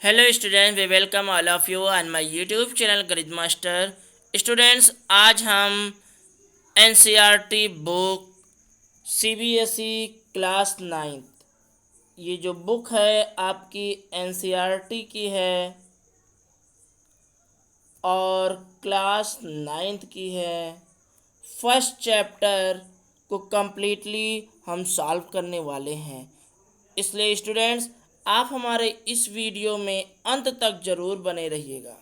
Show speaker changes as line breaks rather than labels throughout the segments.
Hello students, we welcome all of you on my YouTube channel गणित master. Students, आज हम NCERT book CBSE class ninth, ये जो book है आपकी एनसीईआरटी की है और क्लास नाइन्थ की है। फर्स्ट चैप्टर को कम्प्लीटली हम सॉल्व करने वाले हैं। इसलिए स्टूडेंट्स, आप हमारे इस वीडियो में अंत तक ज़रूर बने रहिएगा।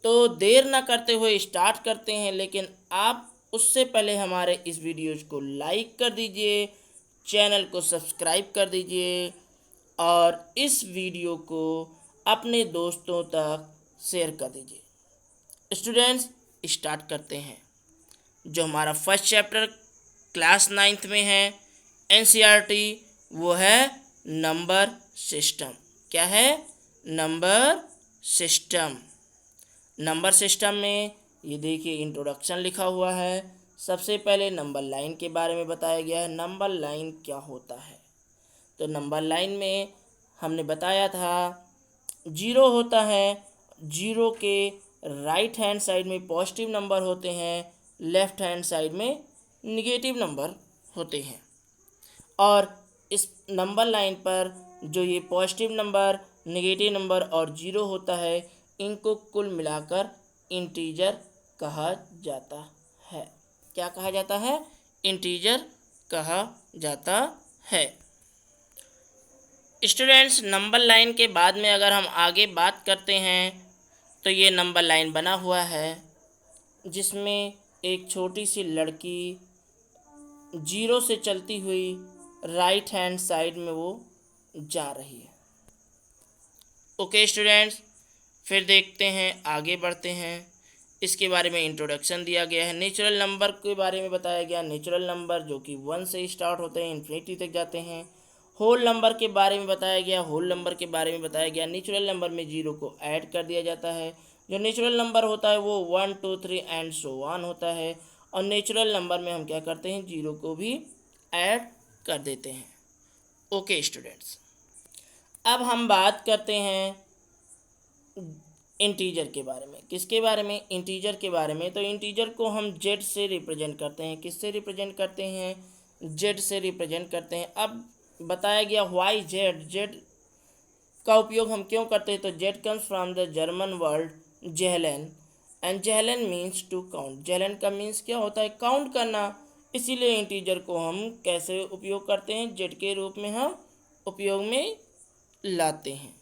तो देर ना करते हुए स्टार्ट करते हैं, लेकिन आप उससे पहले हमारे इस वीडियोज़ को लाइक कर दीजिए, चैनल को सब्सक्राइब कर दीजिए और इस वीडियो को अपने दोस्तों तक शेयर कर दीजिए। स्टूडेंट्स, स्टार्ट करते हैं। जो हमारा फर्स्ट चैप्टर क्लास नाइन्थ में है एनसीईआरटी, वो है नंबर सिस्टम। क्या है? Number system. नंबर सिस्टम में ये देखिए इंट्रोडक्शन लिखा हुआ है। सबसे पहले नंबर लाइन के बारे में बताया गया है। नंबर लाइन क्या होता है? तो नंबर लाइन में हमने बताया था जीरो होता है। जीरो के राइट हैंड साइड में पॉजिटिव नंबर होते हैं, लेफ्ट हैंड साइड में निगेटिव नंबर होते हैं। और इस नंबर लाइन पर जो ये पॉजिटिव नंबर, नेगेटिव नंबर और जीरो होता है, इनको कुल मिलाकर इंटीजर कहा जाता है। क्या कहा जाता है? इंटीजर कहा जाता है। स्टूडेंट्स, नंबर लाइन के बाद में अगर हम आगे बात करते हैं तो ये नंबर लाइन बना हुआ है जिसमें एक छोटी सी लड़की जीरो से चलती हुई राइट हैंड साइड में वो जा रही है। ओके स्टूडेंट्स, फिर देखते हैं, आगे बढ़ते हैं। इसके बारे में इंट्रोडक्शन दिया गया है। नेचुरल नंबर के बारे में बताया गया। नेचुरल नंबर जो कि 1 से स्टार्ट होते हैं, इन्फिनिटी तक जाते हैं। होल नंबर के बारे में बताया गया। होल नंबर के बारे में बताया गया नेचुरल नंबर में जीरो को ऐड कर दिया जाता है। जो नेचुरल नंबर होता है वो 1 2 3 एंड सो ऑन होता है। और नेचुरल नंबर में हम क्या करते हैं? जीरो को भी ऐड कर देते हैं। ओके स्टूडेंट्स, अब हम बात करते हैं इंटीजर के बारे में। किसके बारे में? इंटीजर के बारे में। तो इंटीजर को हम जेड से रिप्रेजेंट करते हैं। किससे रिप्रेजेंट करते हैं? जेड से रिप्रेजेंट करते हैं। अब बताया गया वाई जेड। जेड का उपयोग हम क्यों करते हैं? तो Z comes from the German word zahlen, and zahlen means to count. Zahlen का मीन्स क्या होता है? काउंट करना। इसीलिए इंटीजर को हम कैसे उपयोग करते हैं? जेड के रूप में हम उपयोग में लाते हैं।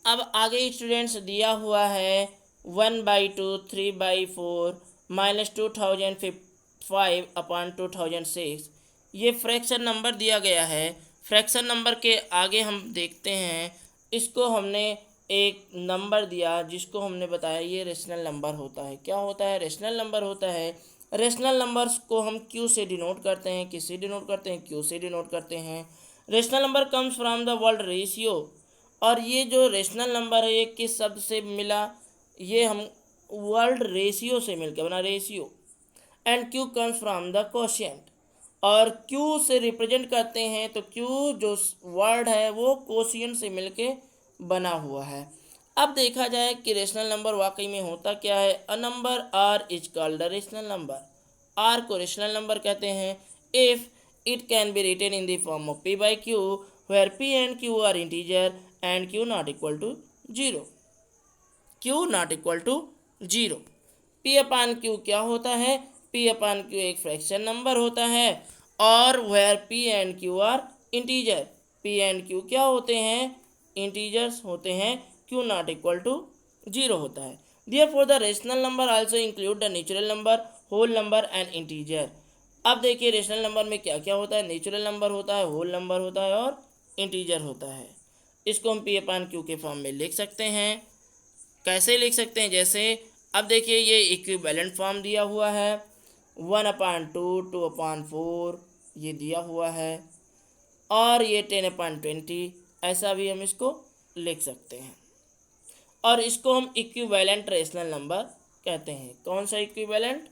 अब आगे स्टूडेंट्स दिया हुआ है 1/2, 3/4, -2005 अपॉन 2006। ये फ्रैक्शन नंबर दिया गया है। फ्रैक्शन नंबर के आगे हम देखते हैं, इसको हमने एक नंबर दिया जिसको हमने बताया ये रेशनल नंबर होता है। क्या होता है? रेशनल नंबर होता है। रेशनल नंबर्स को हम क्यू से डिनोट करते हैं। किससे डिनोट करते हैं? क्यू से डिनोट करते हैं। Rational number comes from the word ratio. और ये जो रेशनल नंबर है ये किस शब्द से मिला? ये हम वर्ड रेशियो से मिलकर बना, ratio. And Q comes from the quotient. और क्यू से रिप्रेजेंट करते हैं, तो क्यू जो वर्ड है वो कोशिएंट से मिलके बना हुआ है। अब देखा जाए कि रेशनल नंबर वाकई में होता क्या है। A number r is called the rational number. R को रेशनल नंबर कहते हैं if it can be written in the form of p by q, where p and q are integer and q not equal to zero. Q not equal to zero. P upon q क्या होता है? P upon q एक fraction number होता है। और where p and q are integer. P and q क्या होते हैं? इंटीजर्स होते हैं। Q not equal to zero होता है। Therefore the rational number also include the natural number, whole number and integer। अब देखिए रेशनल नंबर में क्या क्या होता है? नेचुरल नंबर होता है, होल नंबर होता है और इंटीजर होता है। इसको हम पी अपान क्यू के फॉर्म में लिख सकते हैं। कैसे लिख सकते हैं? जैसे अब देखिए ये इक्विवेलेंट फॉर्म दिया हुआ है। 1/2, 2/4 ये दिया हुआ है। और ये 10/20, ऐसा भी हम इसको लिख सकते हैं। और इसको हम इक्विवेलेंट रेशनल नंबर कहते हैं। कौन सा इक्विवेलेंट?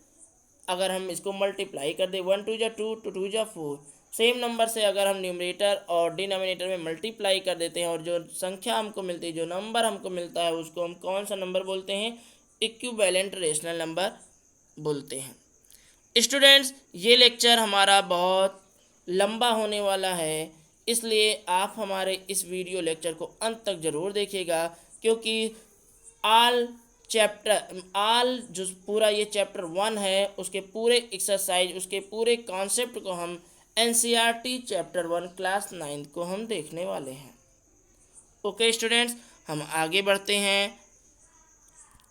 अगर हम इसको मल्टीप्लाई कर दें, 1 2 जा 2, 2 2 जा 4, सेम नंबर से अगर हम न्यूमरेटर और डिनोमिनेटर में मल्टीप्लाई कर देते हैं और जो संख्या हमको मिलती है, जो नंबर हमको मिलता है, उसको हम कौन सा नंबर बोलते हैं? इक्विवेलेंट रेशनल नंबर बोलते हैं। स्टूडेंट्स, ये लेक्चर हमारा बहुत लंबा होने वाला है, इसलिए आप हमारे इस वीडियो लेक्चर को अंत तक ज़रूर देखिएगा, क्योंकि आल जो पूरा ये चैप्टर 1 है, उसके पूरे एक्सरसाइज, उसके पूरे कॉन्सेप्ट को हम NCERT चैप्टर 1 क्लास 9 को हम देखने वाले हैं। ओके स्टूडेंट्स, हम आगे बढ़ते हैं।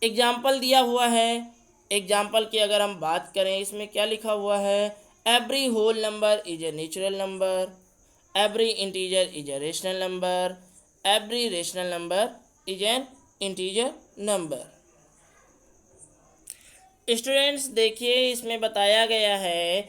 एग्जाम्पल दिया हुआ है। एग्जाम्पल की अगर हम बात करें, इसमें क्या लिखा हुआ है? Every whole number is a natural number, every integer is a rational number, every rational number is an integer number. Students देखिए, इसमें बताया गया है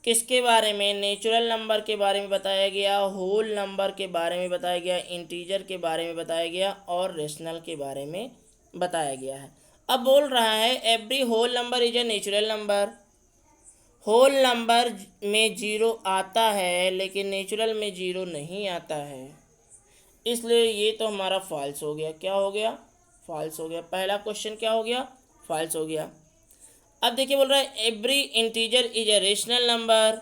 किसके बारे में? नेचुरल नंबर के बारे में बताया गया, होल नंबर के बारे में बताया गया, इंटीजर के बारे में बताया गया और रेशनल के बारे में बताया गया है। अब बोल रहा है every whole number is a natural number. Whole number में जीरो आता है, लेकिन नेचुरल में जीरो नहीं आता है, इसलिए ये तो हमारा फॉल्स हो गया। क्या हो गया? फॉल्स हो गया। पहला क्वेश्चन क्या हो गया? फॉल्स हो गया। अब देखिए, बोल रहा है every integer is a rational number,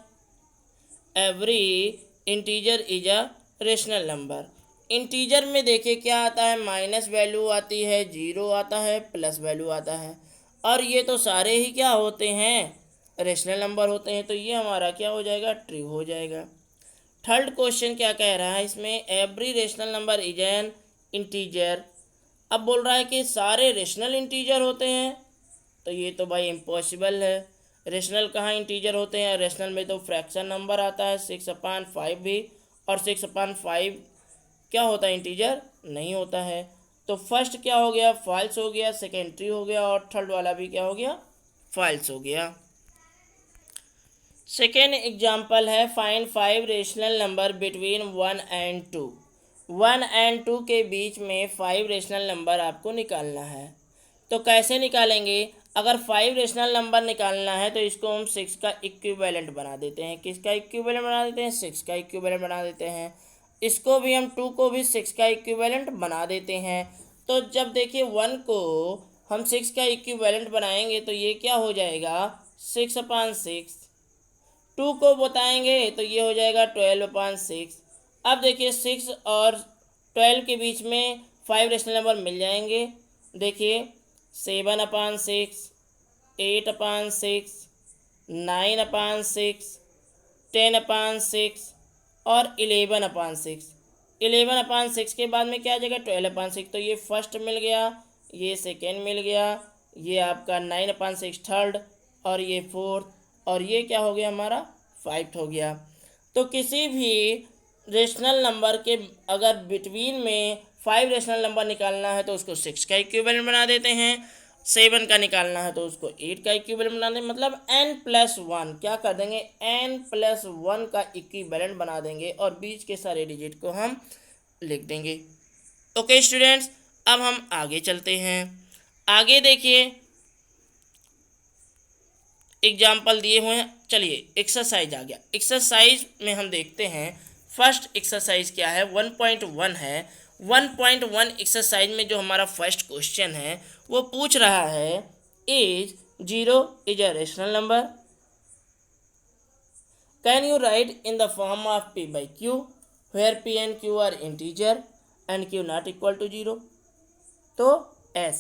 every integer is a rational number. Integer में देखिए क्या आता है? माइनस वैल्यू आती है, जीरो आता है, प्लस वैल्यू आता है, और ये तो सारे ही क्या होते हैं? रेशनल नंबर होते हैं। तो ये हमारा क्या हो जाएगा? ट्रू हो जाएगा। थर्ड क्वेश्चन क्या कह रहा है इसमें? Every rational number is an integer. अब बोल रहा है कि सारे रेशनल इंटीजर होते हैं, तो ये तो भाई इम्पॉसिबल है। रेशनल कहाँ इंटीजर होते हैं? रेशनल में तो फ्रैक्शन नंबर आता है 6/5 भी, और 6/5 क्या होता है? इंटीजर नहीं होता है। तो फर्स्ट क्या हो गया? फॉल्स हो गया। सेकेंड ट्रू हो गया, और थर्ड वाला भी क्या हो गया? फॉल्स हो गया। सेकेंड एग्जाम्पल है find 5 rational number between 1 and 2। 1 and 2 के बीच में 5 रेशनल नंबर आपको निकालना है। तो कैसे निकालेंगे? अगर 5 रेशनल नंबर निकालना है तो इसको हम 6 का इक्विवेलेंट बना देते हैं। किसका इक्विवेलेंट बना देते हैं? 6 का इक्विवेलेंट बना देते हैं। इसको भी हम 2 को भी 6 का इक्विवेलेंट बना देते हैं। तो जब देखिए 1 को हम 6 का इक्विवेलेंट बनाएंगे तो ये क्या हो जाएगा? 6/6। 2 को बताएंगे तो ये हो जाएगा 12/6। अब देखिए 6 और 12 के बीच में 5 रेशनल नंबर मिल जाएंगे। देखिए 7/6, 8/6, 9/6, 10/6 और 11/6। 11/6 के बाद में क्या आ जाएगा? 12/6। तो ये फर्स्ट मिल गया, ये सेकेंड मिल गया, ये आपका 9/6 थर्ड, और ये फोर्थ, और ये क्या हो गया? हमारा 5 हो गया। तो किसी भी रेशनल नंबर के अगर बिटवीन में 5 रेशनल नंबर निकालना है तो उसको 6 का इक्विवेलेंट बना देते हैं। 7 का निकालना है तो उसको 8 का इक्विवेलेंट बना देंगे। मतलब n+1 क्या कर देंगे? n+1 का इक्विवेलेंट बना देंगे, और बीच के सारे डिजिट को हम लिख देंगे। ओके स्टूडेंट्स, अब हम आगे चलते हैं। आगे देखिए एग्जाम्पल दिए हुए हैं। चलिए एक्सरसाइज आ गया। एक्सरसाइज में हम देखते हैं फर्स्ट एक्सरसाइज क्या है? 1.1 है। 1.1 एक्सरसाइज में जो हमारा फर्स्ट क्वेश्चन है वो पूछ रहा है is 0 is a rational number, can you write in the form of p/q where p and q are integer and q not equal to 0। तो s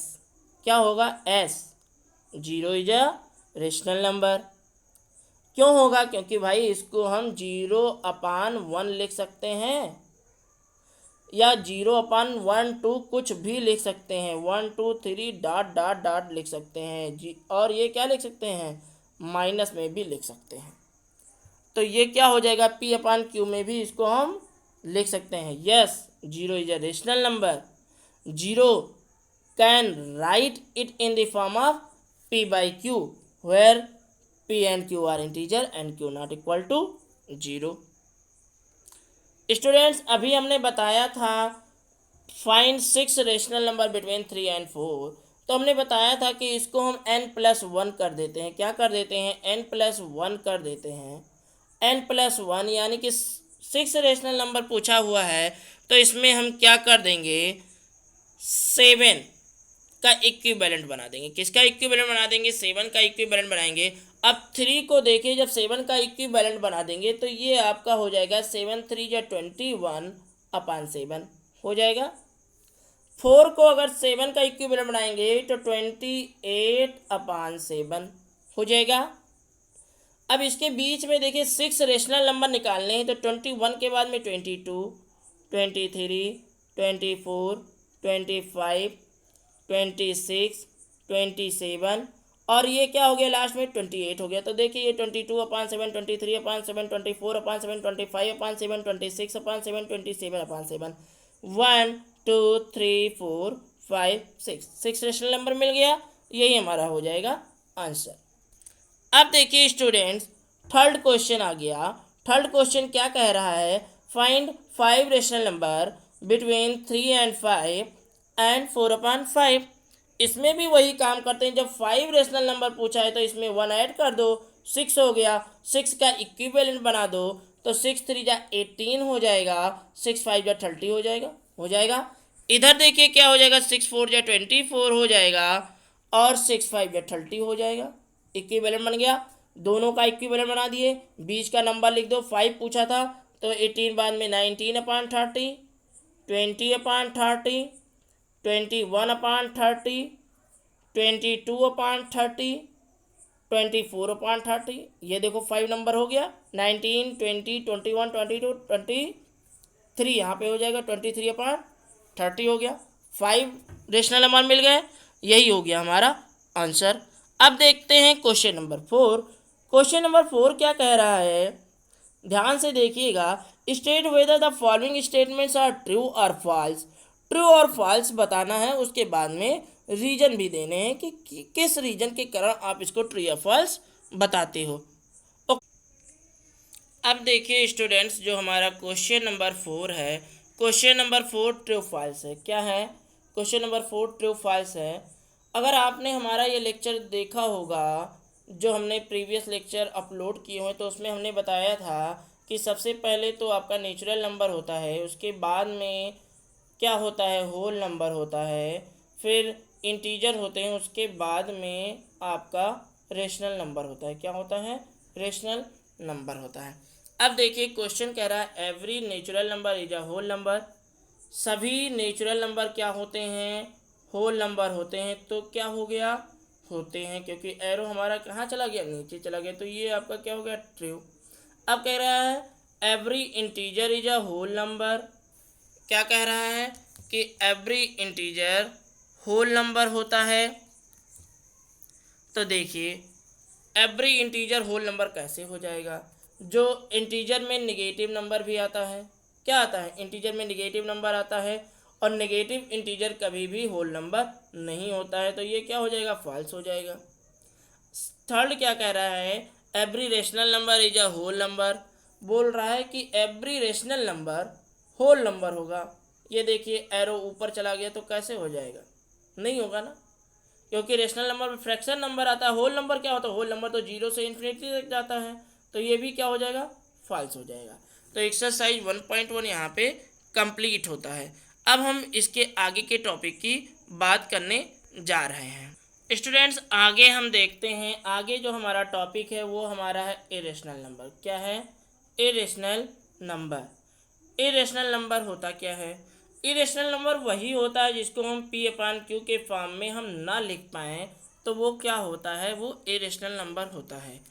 क्या होगा? s 0 is a rational number. क्यों होगा? क्योंकि भाई इसको हम 0/1 लिख सकते हैं, या 0/1 2 कुछ भी लिख सकते हैं। 1 2 3 डॉट डॉट डॉट लिख सकते हैं जी, और ये क्या लिख सकते हैं? माइनस में भी लिख सकते हैं। तो ये क्या हो जाएगा? p/q में भी इसको हम लिख सकते हैं। Yes, 0 is a rational number. 0 can write it in the form of p/q where p and q are integer and q not equal to 0। Students अभी हमने बताया था find 6 rational number between 3 and 4। तो हमने बताया था कि इसको हम n+1 कर देते हैं। क्या कर देते हैं? n+1 कर देते हैं। n+1 यानी कि 6 रेशनल नंबर पूछा हुआ है, तो इसमें हम क्या कर देंगे, 7 का इक्विवेलेंट बना देंगे। किसका इक्विवेलेंट बना देंगे, 7 का इक्विवेलेंट बनाएंगे। अब 3 को देखिए, जब 7 का इक्विवेलेंट बना देंगे तो ये आपका हो जाएगा 7×3=21/7 हो जाएगा। 4 को अगर 7 का इक्विवेलेंट बनाएंगे तो 28/7 हो जाएगा। अब इसके बीच में देखिए 6 रेशनल नंबर निकालने हैं, तो 21 के बाद में 22, 23, 24, 25, 26, 27 और ये क्या हो गया लास्ट में 28 हो गया। तो देखिए ये 22/7, 23/7, 24/7, 25/7, 26/7, 27/7, 1 2 3 4 5 6 रेशनल नंबर मिल गया। यही हमारा हो जाएगा आंसर। अब देखिए स्टूडेंट्स, थर्ड क्वेश्चन आ गया। थर्ड क्वेश्चन क्या कह रहा है, find 5 rational number between 3 and 5 and 4/5। इसमें भी वही काम करते हैं, जब 5 रेशनल नंबर पूछा है तो इसमें 1 ऐड कर दो, 6 हो गया। 6 का इक्विवेलेंट बना दो, तो 6×3=18 हो जाएगा, 6×5=30 हो जाएगा। इधर देखिए क्या हो जाएगा, 6×4=24 हो जाएगा और 6×5=30 हो जाएगा। इक्विवेलेंट बन गया, दोनों का इक्विवेलेंट बना दिए। बीच का नंबर लिख दो, 5 पूछा था तो 18 बाद में 19/30, 20/30, 21/30, 22/30, 24/30। ये देखो 5 नंबर हो गया, 19, 20, 21, 22, 23 यहाँ पे हो जाएगा 23/30 हो गया। 5 रेशनल नंबर मिल गए, यही हो गया हमारा आंसर। अब देखते हैं क्वेश्चन नंबर 4। क्वेश्चन नंबर 4 क्या कह रहा है, ध्यान से देखिएगा। State whether the following statements are true और फॉल्स। ट्रू और फॉल्स बताना है, उसके बाद में रीजन भी देने हैं कि किस रीजन के कारण आप इसको ट्रू या फॉल्स बताते हो। अब देखिए स्टूडेंट्स, जो हमारा क्वेश्चन नंबर 4 है, क्वेश्चन नंबर 4 ट्रू फॉल्स है। क्या है, क्वेश्चन नंबर 4 ट्रू फॉल्स है। अगर आपने हमारा ये लेक्चर देखा होगा, जो हमने प्रीवियस लेक्चर अपलोड किए हुए, तो उसमें हमने बताया था कि सबसे पहले तो आपका नेचुरल नंबर होता है, उसके बाद में क्या होता है, होल नंबर होता है, फिर इंटीजर होते हैं, उसके बाद में आपका रेशनल नंबर होता है। क्या होता है, रेशनल नंबर होता है। अब देखिए क्वेश्चन कह रहा है every natural number is a whole number. सभी नेचुरल नंबर क्या होते हैं, होल नंबर होते हैं। तो क्या हो गया, होते हैं, क्योंकि एरो हमारा कहाँ चला गया, नीचे चला गया, तो ये आपका क्या हो गया, ट्रू। अब कह रहा है every integer is a whole number. क्या कह रहा है कि एवरी इंटीजर होल नंबर होता है। तो देखिए एवरी इंटीजर होल नंबर कैसे हो जाएगा, जो इंटीजर में नेगेटिव नंबर भी आता है। क्या आता है, इंटीजर में नेगेटिव नंबर आता है, और नेगेटिव इंटीजर कभी भी होल नंबर नहीं होता है, तो ये क्या हो जाएगा, फॉल्स हो जाएगा। थर्ड क्या कह रहा है, every rational number is a whole number. बोल रहा है कि every rational number whole number होगा। ये देखिए एरो ऊपर चला गया, तो कैसे हो जाएगा, नहीं होगा ना, क्योंकि रेशनल नंबर में फ्रैक्शन नंबर आता है। होल नंबर क्या होता है, होल नंबर तो 0 से इन्फिनिटी तक जाता है, तो ये भी क्या हो जाएगा, फॉल्स हो जाएगा। तो एक्सरसाइज 1.1 यहाँ पे कंप्लीट होता है। अब हम इसके आगे के टॉपिक की बात करने जा रहे हैं। स्टूडेंट्स आगे हम देखते हैं, आगे जो हमारा टॉपिक है वो हमारा है इरेशनल नंबर। क्या है, इरेशनल नंबर। इरेशनल नंबर होता क्या है, इरेशनल नंबर वही होता है जिसको हम P/Q के फॉर्म में हम ना लिख पाएँ, तो वो क्या होता है, वो इरेशनल नंबर होता है।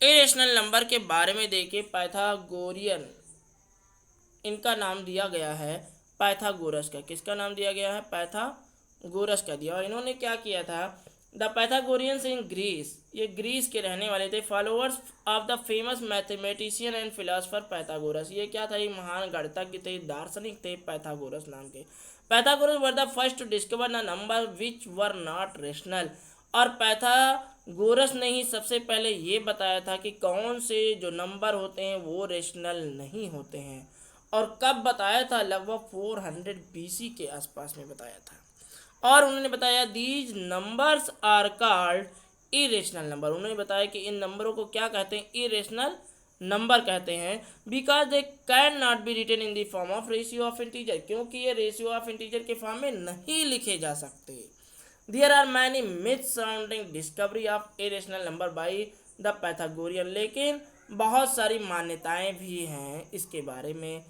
इरेशनल नंबर के बारे में देखिए, पाइथागोरियन इनका नाम दिया गया है, पाइथागोरस का। किसका नाम दिया गया है, पाइथागोरस का दिया। और इन्होंने क्या किया था, द पाइथागोरियंस इन ग्रीस, ये ग्रीस के रहने वाले थे, followers of the famous mathematician and philosopher Pythagoras. ये क्या था, ये महान गणितज्ञ थे, दार्शनिक थे, पाइथागोरस नाम के। Pythagoras were the first to discover the number which were not rational. और पाइथागोरस ने ही सबसे पहले ये बताया था कि कौन से जो नंबर होते हैं वो रेशनल नहीं होते हैं। और कब बताया था, लगभग 400 BC के आसपास में बताया था। और उन्होंने बताया these numbers are called irrational number. उन्होंने बताया कि इन नंबरों को क्या कहते हैं, इरेशनल नंबर कहते हैं, because they can not be written in the form of ratio of integer, क्योंकि ये रेशियो ऑफ इंटीजर के फॉर्म में नहीं लिखे जा सकते। There are many myths surrounding discovery of irrational number by the Pythagorean, लेकिन बहुत सारी मान्यताएं भी हैं इसके बारे में।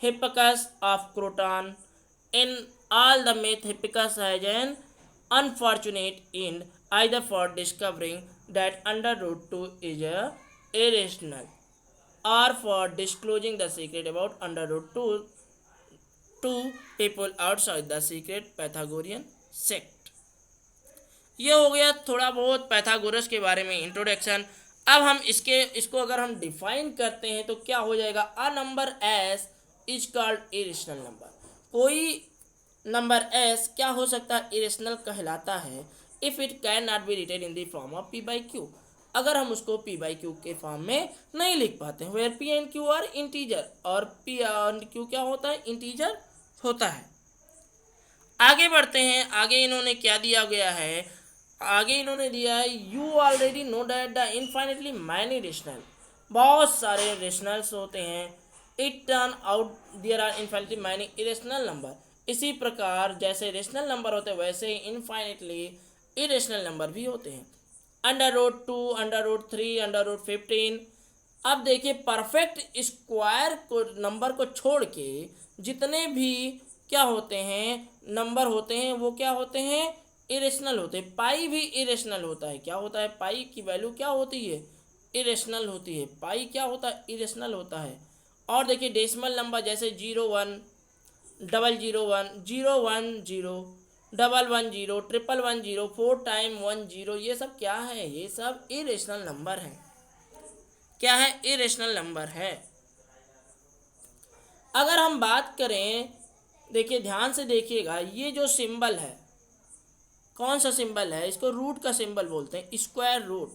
Hippasus of Croton, in all the myth Hippicus has an unfortunate end either for discovering that under root 2 is irrational or for disclosing the secret about under root 2 to people outside the secret Pythagorean sect। ये हो गया थोड़ा बहुत Pythagoras के बारे में introduction. अब हम इसको अगर हम डिफाइन करते हैं तो क्या हो जाएगा, a number s is called irrational number. कोई नंबर एस क्या हो सकता है, इरेशनल कहलाता है if it can not be written in the form of p by q, अगर हम उसको पी बाई क्यू के फॉर्म में नहीं लिख पाते हैं, where p and q are integer, और पी एंड क्यू क्या होता है, इंटीजर होता है। आगे बढ़ते हैं, आगे इन्होंने क्या दिया गया है, आगे इन्होंने दिया है you already know that the infinitely many rational, बहुत सारे रेशनल्स होते हैं। It turn out there are infinitely many irrational number, इसी प्रकार जैसे रेशनल नंबर होते हैं वैसे ही इनफाइनेटली इरेशनल नंबर भी होते हैं। Under root 2, under root 3, under root 15। अब देखिए परफेक्ट स्क्वायर को नंबर को छोड़ के जितने भी क्या होते हैं नंबर होते हैं वो क्या होते हैं, इरेशनल होते हैं। पाई भी इरेशनल होता है, क्या होता है, पाई की वैल्यू क्या होती है, इरेशनल होती है। पाई क्या होता है, इरेशनल होता है। और देखिए डेसिमल नंबर जैसे 01, 001, 010, 110, 111, 4 टाइम 10, ये सब क्या है, ये सब इरेशनल नंबर है। क्या है, इरेशनल नंबर है। अगर हम बात करें, देखिए ध्यान से देखिएगा, ये जो सिंबल है कौन सा सिंबल है, इसको रूट का सिंबल बोलते हैं, स्क्वायर रूट।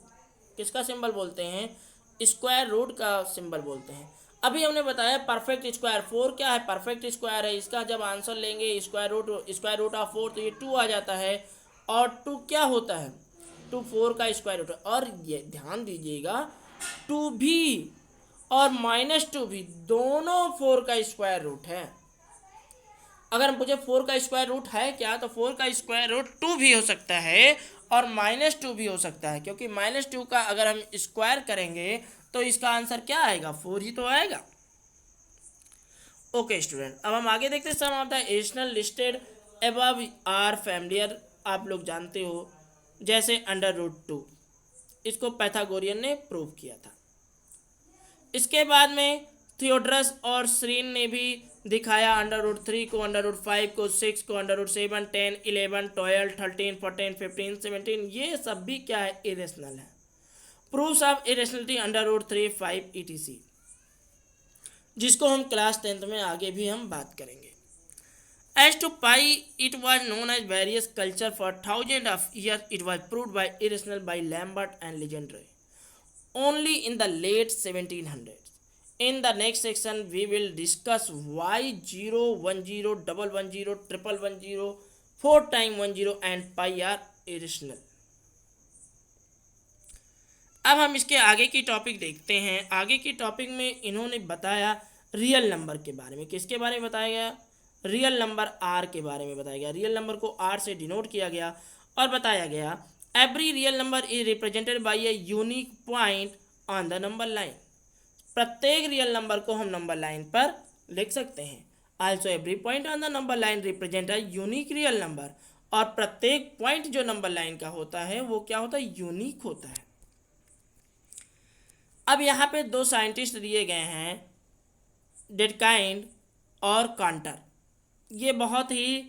किसका सिंबल बोलते हैं, स्क्वायर रूट का सिंबल बोलते हैं। अभी हमने बताया परफेक्ट स्क्वायर, 4 क्या है, परफेक्ट स्क्वायर है। इसका जब आंसर लेंगे स्क्वायर रूट ऑफ 4 तो ये 2 आ जाता है। और 2 क्या होता है, 2 4 का स्क्वायर रूट। और ये ध्यान दीजिएगा 2 भी और -2 भी दोनों 4 का स्क्वायर रूट है। अगर मुझे 4 का स्क्वायर रूट है क्या, तो 4 का स्क्वायर रूट 2 भी हो सकता है और -2 भी हो सकता है, क्योंकि -2 का अगर हम स्क्वायर करेंगे तो इसका आंसर क्या आएगा, 4 ही तो आएगा। ओके स्टूडेंट, अब हम आगे देखते हैं। Some of the irrational listed above are familiar, आप लोग जानते हो, जैसे अंडर रूट 2, इसको पैथागोरियन ने प्रूव किया था। इसके बाद में थियोडरस और श्रीन ने भी दिखाया अंडर रूट 3 को, अंडर रूट 5 को, 6 को, अंडर रूट 7, 10, 11, 12, 13, 14, 15, 17, ये सब भी क्या है, इरेशनल है। Proofs of irrationality under root 3, 5 etc, जिसको हम क्लास 10th में आगे भी हम बात करेंगे। As to pi it was known as various culture for thousand of year, it was proved by irrational by Lambert and Legendre only in the late 1700s. In the next section, we will discuss why 0, 10, 110, 111, 4 times 10 and pi are irrational. अब हम इसके आगे की topic देखते हैं। आगे की topic में इन्होंने बताया रियल नंबर के बारे में। किसके बारे में बताया गया, रियल नंबर आर के बारे में बताया गया। रियल नंबर को आर से डिनोट किया गया और बताया गया every real number is represented by a unique point on the number line. प्रत्येक रियल नंबर को हम नंबर लाइन पर लिख सकते हैं। Also every point on the number line represent a unique real number, और प्रत्येक पॉइंट जो नंबर लाइन का होता है वो क्या होता है, यूनिक होता है। अब यहाँ पे 2 साइंटिस्ट दिए गए हैं, डेडकाइंड और कांटर। ये बहुत ही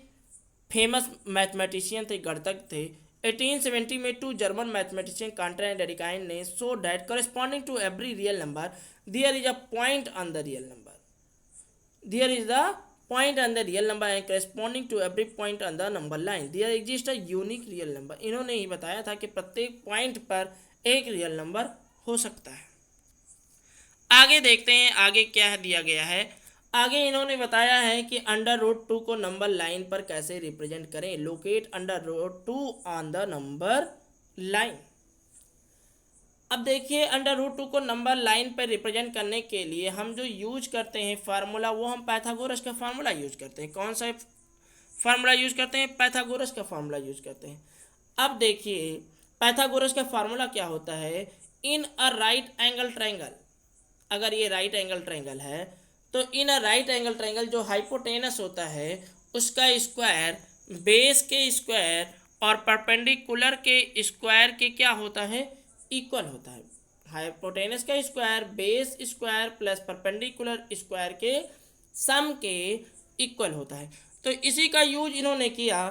फेमस मैथमेटिशियन थे, गणितज्ञ थे। 1870 में 2 German mathematician Cantor and Dedekind ने show that corresponding to every real number there is a point on the real number, there is the point on the real number and corresponding to every point on the number line there exist a unique real number. इन्होंने ही बताया था कि प्रत्येक point पर एक real number हो सकता है। आगे देखते हैं आगे क्या दिया गया है। आगे इन्होंने बताया है कि अंडर रूट 2 को नंबर लाइन पर कैसे रिप्रेजेंट करें। Locate under root 2 on the number line. अब देखिए √2 को नंबर लाइन पर रिप्रेजेंट करने के लिए हम जो यूज करते हैं फार्मूला, वो हम पाइथागोरस का फार्मूला यूज करते हैं। कौन सा फार्मूला यूज करते हैं? पाइथागोरस का फार्मूला यूज करते हैं। अब देखिए पाइथागोरस का फार्मूला क्या होता है, इन अ राइट एंगल ट्रायंगल, अगर ये राइट एंगल ट्रायंगल है तो इन अ राइट एंगल ट्रायंगल जो हाइपोटेनस होता है उसका स्क्वायर बेस के स्क्वायर और परपेंडिकुलर के स्क्वायर के क्या होता है, इक्वल होता है। हाइपोटेनस का square base square plus perpendicular square के सम के इक्वल होता है। तो इसी का यूज इन्होंने किया।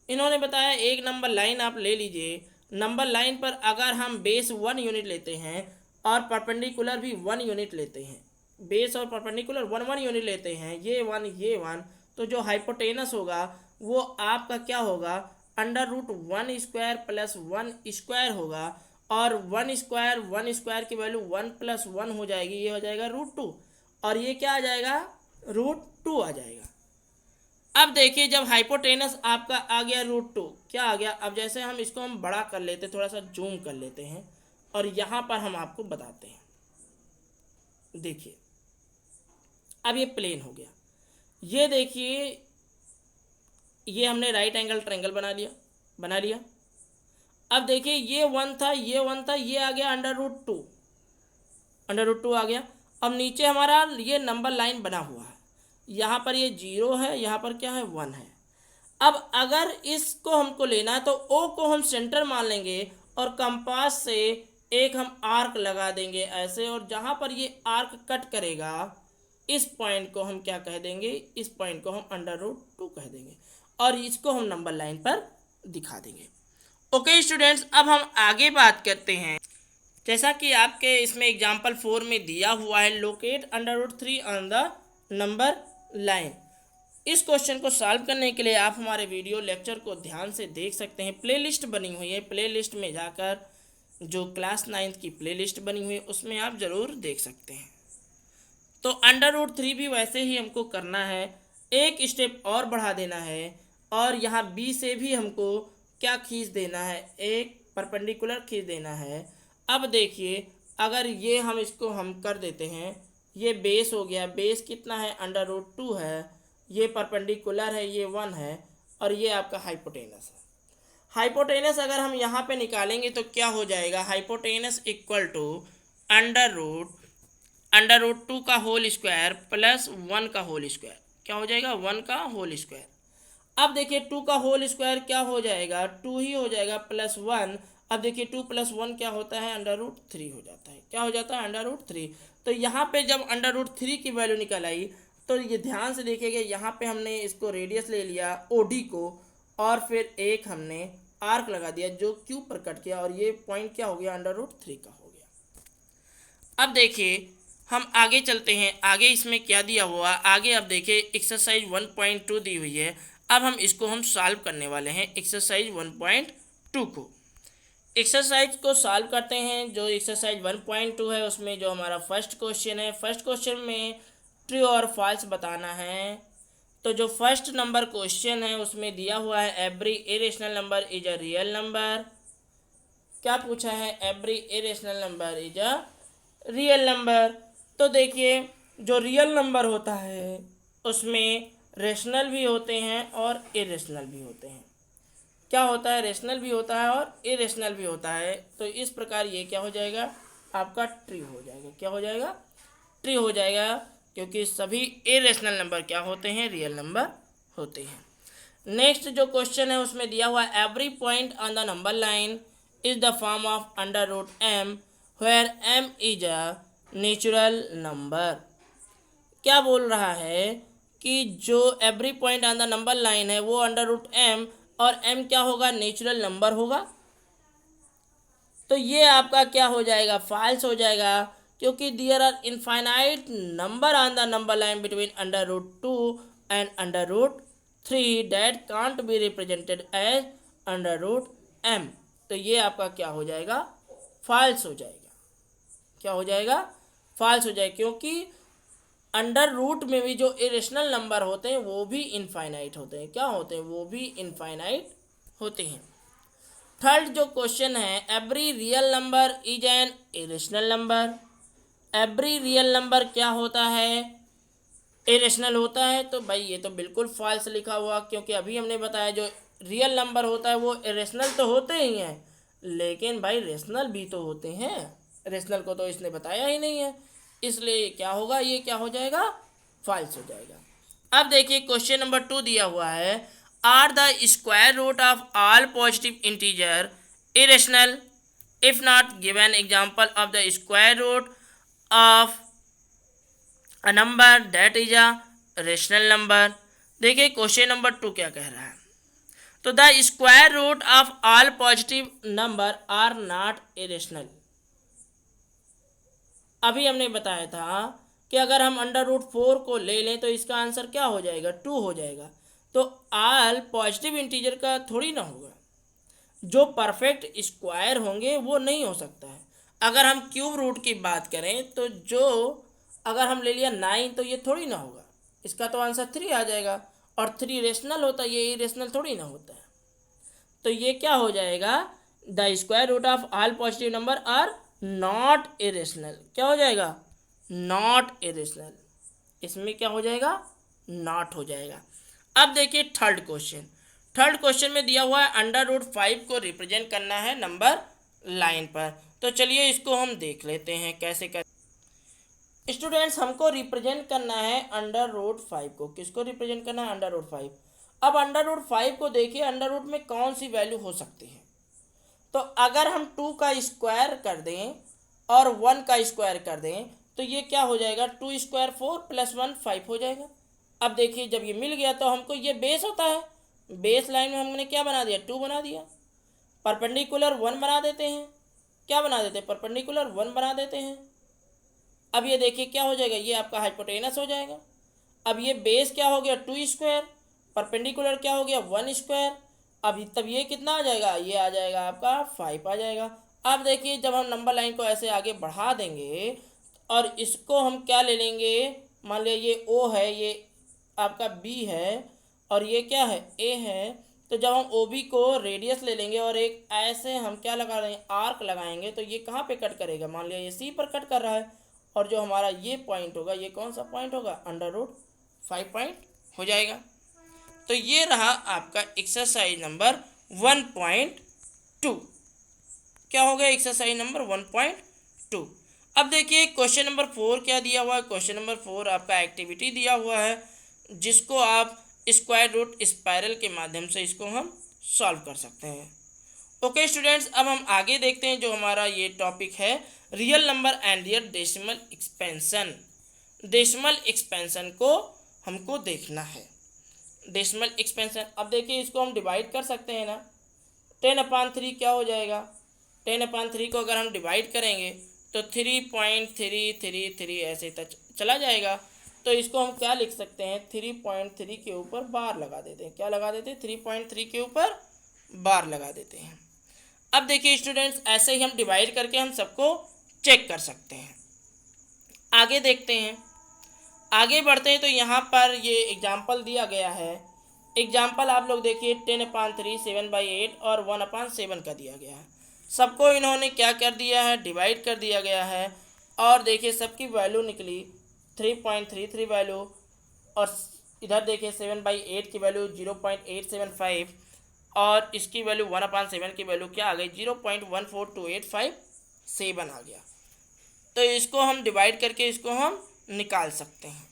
इन्होंने बताया एक नंबर लाइन आप ले लीजिए, नंबर लाइन पर अगर हम बेस 1 यूनिट लेते हैं और परपेंडिकुलर भी 1 यूनिट लेते हैं, बेस और परपेंडिकुलर 1 यूनिट लेते हैं, ये 1, तो जो हाइपोटेनस होगा वो आपका क्या होगा, √1 स्क्वायर प्लस 1 स्क्वायर होगा। और 1 स्क्वायर की वैल्यू 1 + 1 हो जाएगी, ये हो जाएगा √2, और ये क्या आ जाएगा, √2 आ जाएगा। अब देखिए जब हाइपोटेनस आपका आ गया √2, क्या आ गया, अब जैसे हम इसको हम बड़ा कर लेते, थोड़ा सा जूम कर लेते हैं और यहाँ पर हम आपको बताते हैं। देखिए अब ये प्लेन हो गया, ये देखिए ये हमने राइट एंगल ट्रायंगल बना लिया। अब देखिए ये 1 था, ये 1 था, ये आ गया √2 आ गया। अब नीचे हमारा ये नंबर लाइन बना हुआ है, यहाँ पर ये 0 है, यहाँ पर क्या है, 1 है। अब अगर इसको हमको लेना है तो ओ को हम सेंटर मान लेंगे और कंपास से एक हम आर्क लगा देंगे ऐसे, और जहाँ पर ये आर्क कट करेगा इस पॉइंट को हम क्या कह देंगे, इस पॉइंट को हम √2 कह देंगे और इसको हम नंबर लाइन पर दिखा देंगे। ओके स्टूडेंट्स, अब हम आगे बात करते हैं। जैसा कि आपके इसमें एग्जाम्पल 4 में दिया हुआ है, locate √3 on the number line. इस क्वेश्चन को सॉल्व करने के लिए आप हमारे वीडियो लेक्चर को ध्यान से देख सकते हैं। प्लेलिस्ट बनी हुई है, प्लेलिस्ट में जाकर जो क्लास 9th की प्लेलिस्ट बनी हुई है उसमें आप ज़रूर देख सकते हैं। तो √3 भी वैसे ही हमको करना है, एक स्टेप और बढ़ा देना है और यहाँ बी से भी हमको क्या खींच देना है, एक परपेंडिकुलर खींच देना है। अब देखिए अगर ये हम इसको हम कर देते हैं, ये बेस हो गया, बेस कितना है, √2 है, ये परपेंडिकुलर है, ये 1 है, और ये आपका हाइपोटेनस है। हाइपोटेनस अगर हम यहाँ पे निकालेंगे तो क्या हो जाएगा, हाइपोटेनस इक्वल टू √2 का होल स्क्वायर प्लस 1 का होल स्क्वायर, क्या हो जाएगा, 1 का होल स्क्वायर। अब देखिए 2 का होल स्क्वायर क्या हो जाएगा, 2 ही हो जाएगा, प्लस 1। अब देखिए 2 + 1 क्या होता है, √3 हो जाता है, क्या हो जाता है, √3। तो यहाँ पे जब √3 की वैल्यू निकल आई तो ये ध्यान से देखिएगा, यहाँ पे हमने इसको रेडियस ले लिया OD को और फिर एक हमने आर्क लगा दिया जो Q पर कट किया और ये पॉइंट क्या हो गया, √3 का हो गया। अब देखिए हम आगे चलते हैं, आगे इसमें क्या दिया हुआ, आगे अब देखिए एक्सरसाइज 1.2 दी हुई है। अब हम इसको हम सॉल्व करने वाले हैं, एक्सरसाइज 1.2 को। एक्सरसाइज को सॉल्व करते हैं। जो एक्सरसाइज 1.2 है उसमें जो हमारा फर्स्ट क्वेश्चन है, फर्स्ट क्वेश्चन में ट्रू और फॉल्स बताना है। तो जो फर्स्ट नंबर क्वेश्चन है उसमें दिया हुआ है every irrational number is a real number. क्या पूछा है, every irrational number is a real number. तो देखिए जो रियल नंबर होता है उसमें रेशनल भी होते हैं और इरेशनल भी होते हैं। क्या होता है, रेशनल भी होता है और इरेशनल भी होता है। तो इस प्रकार ये क्या हो जाएगा, आपका ट्री हो जाएगा, क्या हो जाएगा, ट्री हो जाएगा, क्योंकि सभी इरेशनल नंबर क्या होते हैं, रियल नंबर होते हैं। नेक्स्ट जो क्वेश्चन है उसमें दिया हुआ every point on the number line is the form of √m where m is a natural number. क्या बोल रहा है कि जो every point on the number line है वो √m और m क्या होगा, नेचुरल नंबर होगा। तो ये आपका क्या हो जाएगा, फॉल्स हो जाएगा, क्योंकि there are infinite number on the number line between √2 and √3 that can't be represented as √m। तो ये आपका क्या हो जाएगा, फॉल्स हो जाएगा, क्या हो जाएगा, फॉल्स हो जाएगा, क्योंकि √रूट में भी जो इरेशनल नंबर होते हैं वो भी इनफाइनाइट होते हैं। क्या होते हैं, वो भी इनफाइनाइट होते हैं। थर्ड जो क्वेश्चन है, every real number is an irrational number. Every real number क्या होता है, इरेशनल होता है। तो भाई ये तो बिल्कुल फॉल्स लिखा हुआ, क्योंकि अभी हमने बताया जो रियल नंबर होता है वो इरेशनल तो होते ही हैं, लेकिन भाई रेशनल भी तो होते हैं। रेशनल को तो इसने बताया ही नहीं है, इसलिए क्या होगा, ये क्या हो जाएगा, फॉल्स हो जाएगा। अब देखिए क्वेश्चन नंबर 2 दिया हुआ है, are the square root of all positive integer irrational if not given example of the square root of a number that is a rational number. देखिए क्वेश्चन नंबर 2 क्या कह रहा है, तो the square root of all positive number are not irrational. अभी हमने बताया था कि अगर हम अंडर रूट 4 को ले लें तो इसका आंसर क्या हो जाएगा, 2 हो जाएगा। तो ऑल पॉजिटिव इंटीजर का थोड़ी ना होगा, जो परफेक्ट स्क्वायर होंगे वो नहीं हो सकता है। अगर हम क्यूब रूट की बात करें तो जो अगर हम ले लिया 9 तो ये थोड़ी ना होगा, इसका तो आंसर 3 आ जाएगा, और 3 रेशनल होता है, ये इरेशनल थोड़ी ना होता है। तो ये क्या हो जाएगा, the square root of all positive number are not irrational. क्या हो जाएगा, नॉट इरेशनल। इसमें क्या हो जाएगा, नॉट हो जाएगा। अब देखिए थर्ड क्वेश्चन। थर्ड क्वेश्चन में दिया हुआ है अंडर रूट 5 को रिप्रेजेंट करना है नंबर लाइन पर। तो चलिए इसको हम देख लेते हैं कैसे कर। स्टूडेंट्स हमको रिप्रेजेंट करना है अंडर रूट 5 को। किसको रिप्रेजेंट करना है, अंडर रूट 5। अब अंडर रूट 5 को देखिए अंडर रूट में कौन सी वैल्यू हो सकती है। तो अगर हम 2 का स्क्वायर कर दें और 1 का स्क्वायर कर दें तो ये क्या हो जाएगा, 2 स्क्वायर 4 प्लस 1 5 हो जाएगा। अब देखिए जब ये मिल गया तो हमको ये बेस होता है, बेस लाइन में हमने क्या बना दिया, 2 बना दिया। परपेंडिकुलर 1 बना देते हैं, क्या बना देते हैं, परपेंडिकुलर 1 बना देते हैं। अब ये देखिए क्या हो जाएगा, ये आपका हाइपोटेनस हो जाएगा। अब ये बेस क्या हो गया, 2 स्क्वायर, परपेंडिकुलर क्या हो गया, 1 स्क्वायर। अभी तब ये कितना आ जाएगा, ये आ जाएगा आपका 5 आ जाएगा। अब देखिए जब हम नंबर लाइन को ऐसे आगे बढ़ा देंगे और इसको हम क्या ले लेंगे, मान लिया ये ओ है, ये आपका बी है, और ये क्या है, ए है। तो जब हम ओ बी को रेडियस ले लेंगे और एक ऐसे हम क्या लगा रहे हैं, आर्क लगाएंगे, तो ये कहाँ पे कट करेगा, मान लिया ये सी पर कट कर रहा है, और जो हमारा ये पॉइंट होगा, ये कौन सा पॉइंट होगा, अंडर रूट 5 पॉइंट हो जाएगा। तो ये रहा आपका एक्सरसाइज नंबर 1.2। क्या हो गया, एक्सरसाइज नंबर 1.2। अब देखिए क्वेश्चन नंबर 4 क्या दिया हुआ है। क्वेश्चन नंबर 4 आपका एक्टिविटी दिया हुआ है, जिसको आप स्क्वायर रूट स्पाइरल के माध्यम से इसको हम सॉल्व कर सकते हैं। ओके स्टूडेंट्स, अब हम आगे देखते हैं जो हमारा ये टॉपिक है, real number and their decimal expansion. Decimal expansion को हमको देखना है, डेसिमल एक्सपेंशन। अब देखिए इसको हम डिवाइड कर सकते हैं ना, 10/3 क्या हो जाएगा, 10/3 को अगर हम डिवाइड करेंगे तो 3.333 ऐसे तक चला जाएगा। तो इसको हम क्या लिख सकते हैं, 3.3 के ऊपर बार लगा देते हैं। क्या लगा देते हैं, 3.3 के ऊपर बार लगा देते हैं। अब देखिए स्टूडेंट्स ऐसे ही हम डिवाइड करके हम सबको चेक कर सकते हैं। आगे देखते हैं, आगे बढ़ते हैं। तो यहाँ पर ये एग्जाम्पल दिया गया है। एग्जाम्पल आप लोग देखिए 10/3 7/8 और 1/7 का दिया गया है। सबको इन्होंने क्या कर दिया है, डिवाइड कर दिया गया है। और देखिए सबकी वैल्यू निकली 3.33 वैल्यू, और इधर देखिए 7/8 की वैल्यू 0.875, और इसकी वैल्यू 1/7 की वैल्यू क्या आ गई, 0.14285 आ गया। तो इसको हम डिवाइड करके इसको हम निकाल सकते हैं।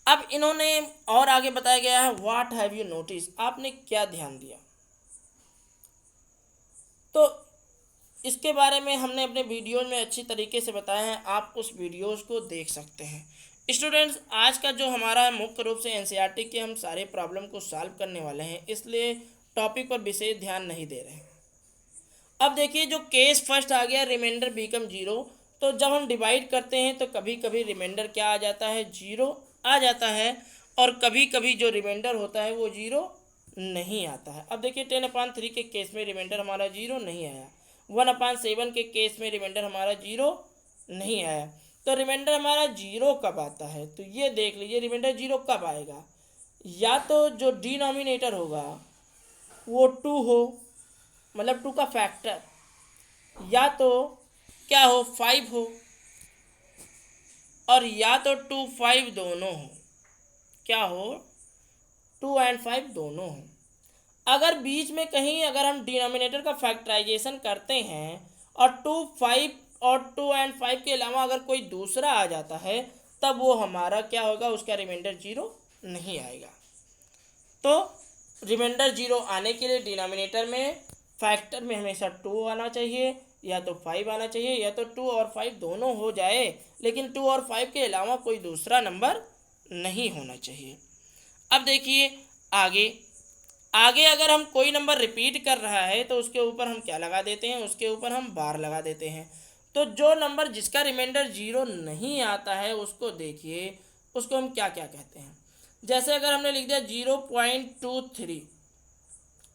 अब इन्होंने और आगे बताया गया है, व्हाट हैव यू नोटिस, आपने क्या ध्यान दिया। तो इसके बारे में हमने अपने वीडियोज में अच्छी तरीके से बताया है, आप उस वीडियोज़ को देख सकते हैं। स्टूडेंट्स आज का जो हमारा है मुख्य रूप से एनसीईआरटी के हम सारे प्रॉब्लम को सॉल्व करने वाले हैं, इसलिए टॉपिक पर विशेष ध्यान नहीं दे रहे हैं। अब देखिए जो केस फर्स्ट आ गया, रिमाइंडर बिकम 0। तो जब हम डिवाइड करते हैं तो कभी कभी रिमाइंडर क्या आ जाता है, 0 आ जाता है, और कभी कभी जो रिमाइंडर होता है वो 0 नहीं आता है। अब देखिए 10/3 के केस में रिमाइंडर हमारा 0 नहीं आया, 1/7 के केस में रिमाइंडर हमारा 0 नहीं आया। तो रिमाइंडर हमारा 0 कब आता है, तो ये देख लीजिए रिमाइंडर 0 कब आएगा, या तो जो डिनोमिनेटर होगा वो 2 हो, मतलब 2 का फैक्टर, या तो क्या हो 5 हो, और या तो 2 5 दोनों हो, क्या हो 2 एंड 5 दोनों हो। अगर बीच में कहीं अगर हम डिनोमिनेटर का फैक्टराइजेशन करते हैं और 2 5 और 2 एंड 5 के अलावा अगर कोई दूसरा आ जाता है, तब वो हमारा क्या होगा, उसका रिमाइंडर 0 नहीं आएगा। तो रिमाइंडर 0 आने के लिए डिनोमिनेटर में फैक्टर में हमेशा 2 आना चाहिए, या तो 5 आना चाहिए, या तो 2 और 5 दोनों हो जाए, लेकिन 2 और 5 के अलावा कोई दूसरा नंबर नहीं होना चाहिए। अब देखिए आगे आगे अगर हम कोई नंबर रिपीट कर रहा है तो उसके ऊपर हम क्या लगा देते हैं, उसके ऊपर हम बार लगा देते हैं। तो जो नंबर जिसका रिमाइंडर 0 नहीं आता है उसको देखिए, उसको हम क्या क्या कहते हैं। जैसे अगर हमने लिख दिया 0.23,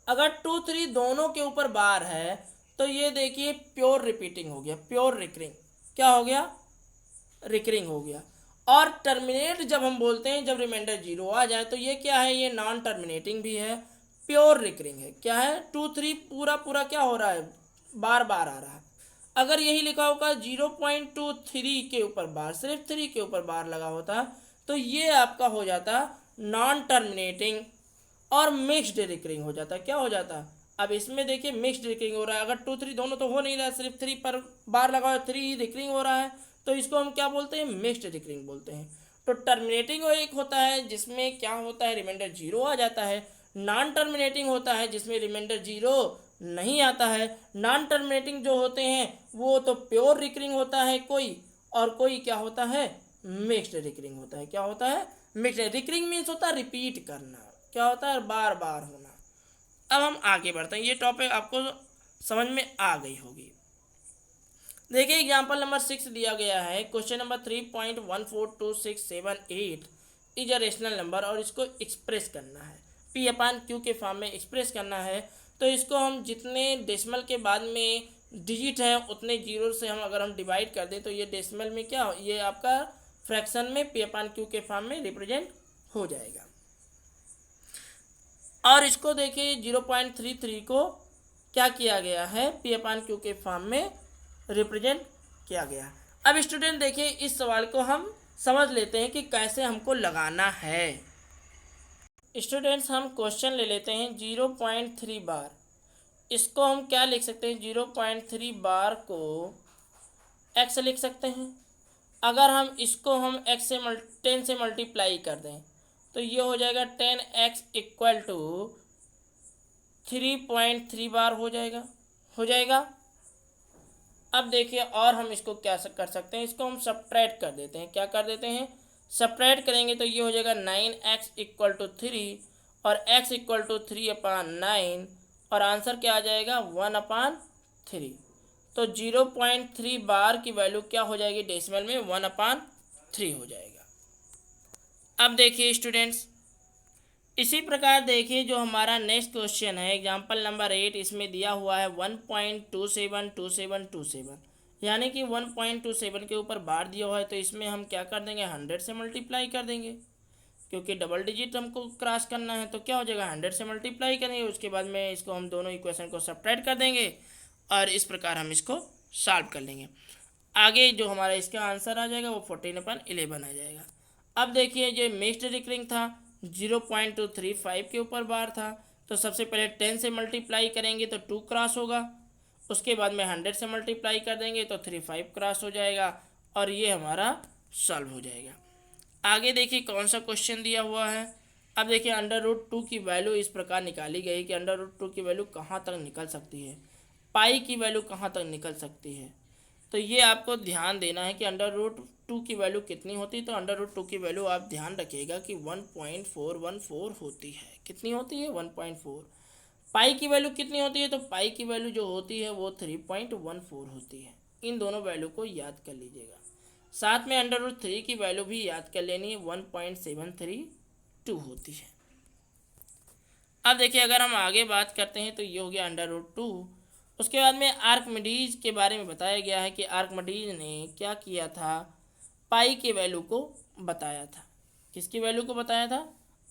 अगर 2 3 दोनों के ऊपर बार है तो ये देखिए प्योर रिपीटिंग हो गया, प्योर रिकरिंग, क्या हो गया, रिकरिंग हो गया। और टर्मिनेट जब हम बोलते हैं, जब रिमाइंडर 0 आ जाए तो ये क्या है, ये नॉन टर्मिनेटिंग भी है, प्योर रिकरिंग है। क्या है, 2 3 पूरा पूरा क्या हो रहा है, बार बार आ रहा है। अगर यही लिखा होगा 0.23 के ऊपर बार, सिर्फ 3 के ऊपर बार लगा होता, तो ये आपका हो जाता नॉन टर्मिनेटिंग और मिक्स्ड रिकरिंग हो जाता। क्या हो जाता, अब इसमें देखिए मिक्स्ड रिकरिंग हो रहा है। अगर 2 3 दोनों तो हो नहीं रहा है, सिर्फ 3 पर बार लगा हुआ, 3 ही रिकरिंग हो रहा है, तो इसको हम क्या बोलते हैं, मिक्स्ड रिकरिंग बोलते हैं। तो टर्मिनेटिंग एक होता है जिसमें क्या होता है, रिमाइंडर 0 आ जाता है। नॉन टर्मिनेटिंग होता है जिसमें रिमाइंडर 0 नहीं आता है। नॉन टर्मिनेटिंग जो होते हैं वो तो प्योर रिकरिंग होता है कोई, और कोई क्या होता है, मिक्स्ड रिकरिंग होता है। क्या होता है, मिक्स्ड रिकरिंग मीन्स होता है रिपीट करना, क्या होता है, बार बार होना। अब हम आगे बढ़ते हैं, ये टॉपिक आपको समझ में आ गई होगी। देखिए एग्जाम्पल नंबर 6 दिया गया है, question number 3.142678 is a rational number, और इसको एक्सप्रेस करना है, पी अपान क्यू के फॉर्म में एक्सप्रेस करना है। तो इसको हम जितने डेसिमल के बाद में डिजिट है उतने जीरो से हम अगर हम डिवाइड कर दें तो ये डेसिमल में क्या, ये आपका फ्रैक्शन में पी अपान क्यू के फॉर्म में रिप्रेजेंट हो जाएगा। और इसको देखिए 0.33 को क्या किया गया है, पी अपान क्यू के फॉर्म में रिप्रेजेंट किया गया। अब स्टूडेंट देखिए इस सवाल को हम समझ लेते हैं कि कैसे हमको लगाना है। स्टूडेंट्स हम क्वेश्चन ले लेते हैं 0.3 बार, इसको हम क्या लिख सकते हैं, 0.3 बार को x लिख सकते हैं। अगर हम इसको हम x से 10 से मल्टीप्लाई कर दें तो ये हो जाएगा 10x इक्वल टू 3.3 बार हो जाएगा। अब देखिए और हम इसको क्या कर सकते हैं, इसको हम सब्ट्रैक्ट कर देते हैं। क्या कर देते हैं, सब्ट्रैक्ट करेंगे तो ये हो जाएगा 9x इक्वल टू 3 और x इक्वल टू 3/9, और आंसर क्या आ जाएगा 1/3। तो 0.3 बार की वैल्यू क्या हो जाएगी, डेसिमल में 1/3 हो जाएगा। अब देखिए स्टूडेंट्स इसी प्रकार देखिए जो हमारा नेक्स्ट क्वेश्चन है एग्जाम्पल नंबर 8, इसमें दिया हुआ है 1.272727, यानी कि 1.27 के ऊपर बार दिया हुआ है। तो इसमें हम क्या कर देंगे, 100 से मल्टीप्लाई कर देंगे, क्योंकि डबल डिजिट हमको क्रॉस करना है। तो क्या हो जाएगा, 100 से मल्टीप्लाई करेंगे, उसके बाद में इसको हम दोनों इक्वेशन को सब्ट्रैक्ट कर देंगे और इस प्रकार हम इसको सॉल्व कर लेंगे। आगे जो हमारा इसका आंसर आ जाएगा वो 14/11 आ जाएगा। अब देखिए जो मिक्स्ड रिकरिंग था 0.235 के ऊपर बार था, तो सबसे पहले 10 से मल्टीप्लाई करेंगे तो 2 क्रॉस होगा, उसके बाद में 100 से मल्टीप्लाई कर देंगे तो 35 क्रॉस हो जाएगा, और ये हमारा सॉल्व हो जाएगा। आगे देखिए कौन सा क्वेश्चन दिया हुआ है। अब देखिए √2 की वैल्यू इस प्रकार निकाली गई कि √2 की वैल्यू कहाँ तक निकल सकती है, पाई की वैल्यू कहाँ तक निकल सकती है। तो ये आपको ध्यान देना है कि √2 की वैल्यू कितनी होती है। तो √2 की वैल्यू आप ध्यान रखिएगा कि 1.414 होती है। कितनी होती है, 1.4। पाई की वैल्यू कितनी होती है, तो पाई की वैल्यू जो होती है वो 3.14 होती है। इन दोनों वैल्यू को याद कर लीजिएगा। साथ में √3 की वैल्यू भी याद कर लेनी है, 1.732 होती है। अब देखिए अगर हम आगे बात करते हैं तो ये हो गया √2। उसके बाद में आर्किमिडीज के बारे में बताया गया है कि आर्किमिडीज ने क्या किया था, पाई के वैल्यू को बताया था। किसकी वैल्यू को बताया था,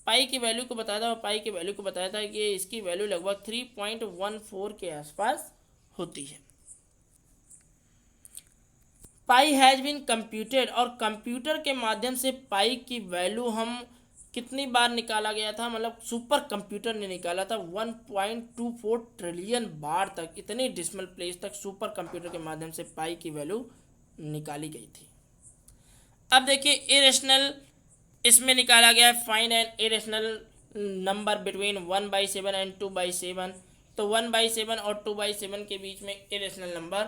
पाई की वैल्यू को बताया था, और पाई की वैल्यू को बताया था कि इसकी वैल्यू लगभग 3.14 के आसपास होती है। पाई हैज़ बीन कंप्यूटेड, और कंप्यूटर के माध्यम से पाई की वैल्यू हम कितनी बार निकाला गया था, मतलब सुपर कंप्यूटर ने निकाला था 1.24 ट्रिलियन बार तक, इतनी डेसिमल प्लेस तक सुपर कंप्यूटर के माध्यम से पाई की वैल्यू निकाली गई थी। अब देखिए इरेशनल इसमें निकाला गया है, find an irrational number between 1/7 and 2/7। तो 1/7 और 2/7 के बीच में इरेशनल नंबर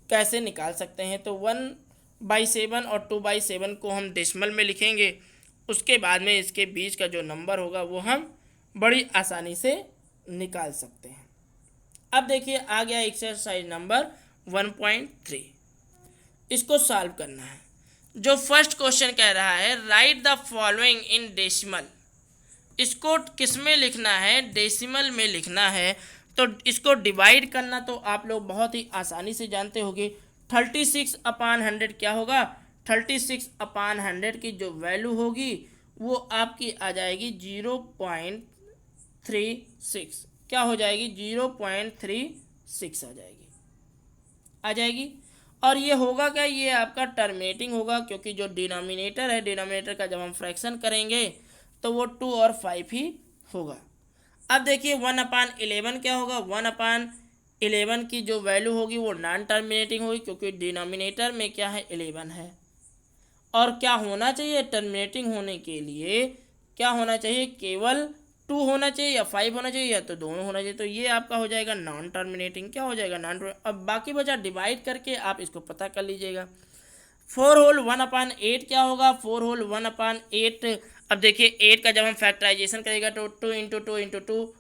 कैसे निकाल सकते हैं। तो 1/7 और 2/7 को हम डेसिमल में लिखेंगे, उसके बाद में इसके बीच का जो नंबर होगा वो हम बड़ी आसानी से निकाल सकते हैं। अब देखिए आ गया एक्सरसाइज नंबर 1.3, इसको सॉल्व करना है। जो फर्स्ट क्वेश्चन कह रहा है right the following in decimal, इसको किस में लिखना है, डेसिमल में लिखना है। तो इसको डिवाइड करना तो आप लोग बहुत ही आसानी से जानते होंगे। 36/100 क्या होगा, 36/100 की जो वैल्यू होगी वो आपकी आ जाएगी 0.36, क्या हो जाएगी 0.36 आ जाएगी। और ये होगा क्या, ये आपका टर्मिनेटिंग होगा, क्योंकि जो डिनोमिनेटर है, डिनोमिनेटर का जब हम फ्रैक्शन करेंगे तो वो 2 और 5 ही होगा। अब देखिए 1/11 क्या होगा, 1/11 की जो वैल्यू होगी वो नॉन टर्मिनेटिंग होगी, क्योंकि डिनोमिनेटर में क्या है 11 है। और क्या होना चाहिए, टर्मिनेटिंग होने के लिए क्या होना चाहिए, केवल 2 होना चाहिए या 5 होना चाहिए, या तो दोनों होना चाहिए। तो ये आपका हो जाएगा नॉन टर्मिनेटिंग, क्या हो जाएगा नॉन। अब बाकी बचा डिवाइड करके आप इसको पता कर लीजिएगा। 4 होल 1/8 क्या होगा, 4 होल 1/8। अब देखिए 8 का जब हम फैक्टराइजेशन करेगा तो 2 इंटू 2 इंटू 2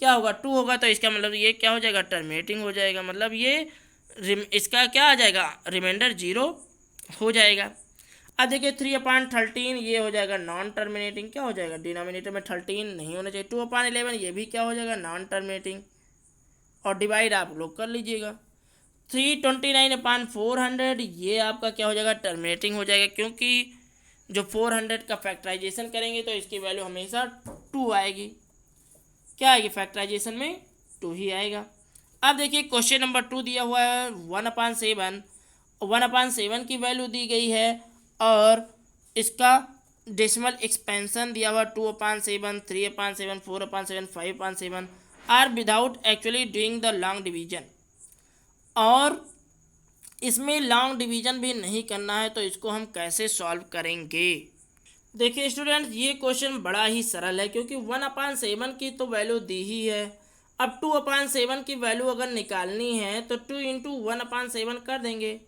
क्या होगा 2 होगा, तो इसका मतलब ये क्या हो जाएगा, टर्मिनेटिंग हो जाएगा, मतलब ये इसका क्या आ जाएगा, रिमाइंडर 0 हो जाएगा। अब देखिए 3/13 ये हो जाएगा नॉन टर्मिनेटिंग, क्या हो जाएगा, डिनोमिनेटर में 13 नहीं होना चाहिए। 2/11 ये भी क्या हो जाएगा, नॉन टर्मिनेटिंग। और डिवाइड आप लोग कर लीजिएगा। 329/400 ये आपका क्या हो जाएगा, टर्मिनेटिंग हो जाएगा, क्योंकि जो 400 का फैक्टराइजेशन करेंगे तो इसकी वैल्यू हमेशा 2 आएगी, क्या आएगी, फैक्टराइजेशन में 2 ही आएगा। अब देखिए क्वेश्चन नंबर 2 दिया हुआ है 1/7 की वैल्यू दी गई है, और इसका डेसिमल एक्सपेंशन दिया हुआ 2/7, 3/7, 4/7, 5/7 are without actually doing the long division, और इसमें लॉन्ग डिवीजन भी नहीं करना है। तो इसको हम कैसे सॉल्व करेंगे। देखिए स्टूडेंट्स ये क्वेश्चन बड़ा ही सरल है, क्योंकि 1/7 की तो वैल्यू दी ही है। अब 2/7 की वैल्यू अगर निकालनी है तो 2 इंटू 1/7 कर देंगे,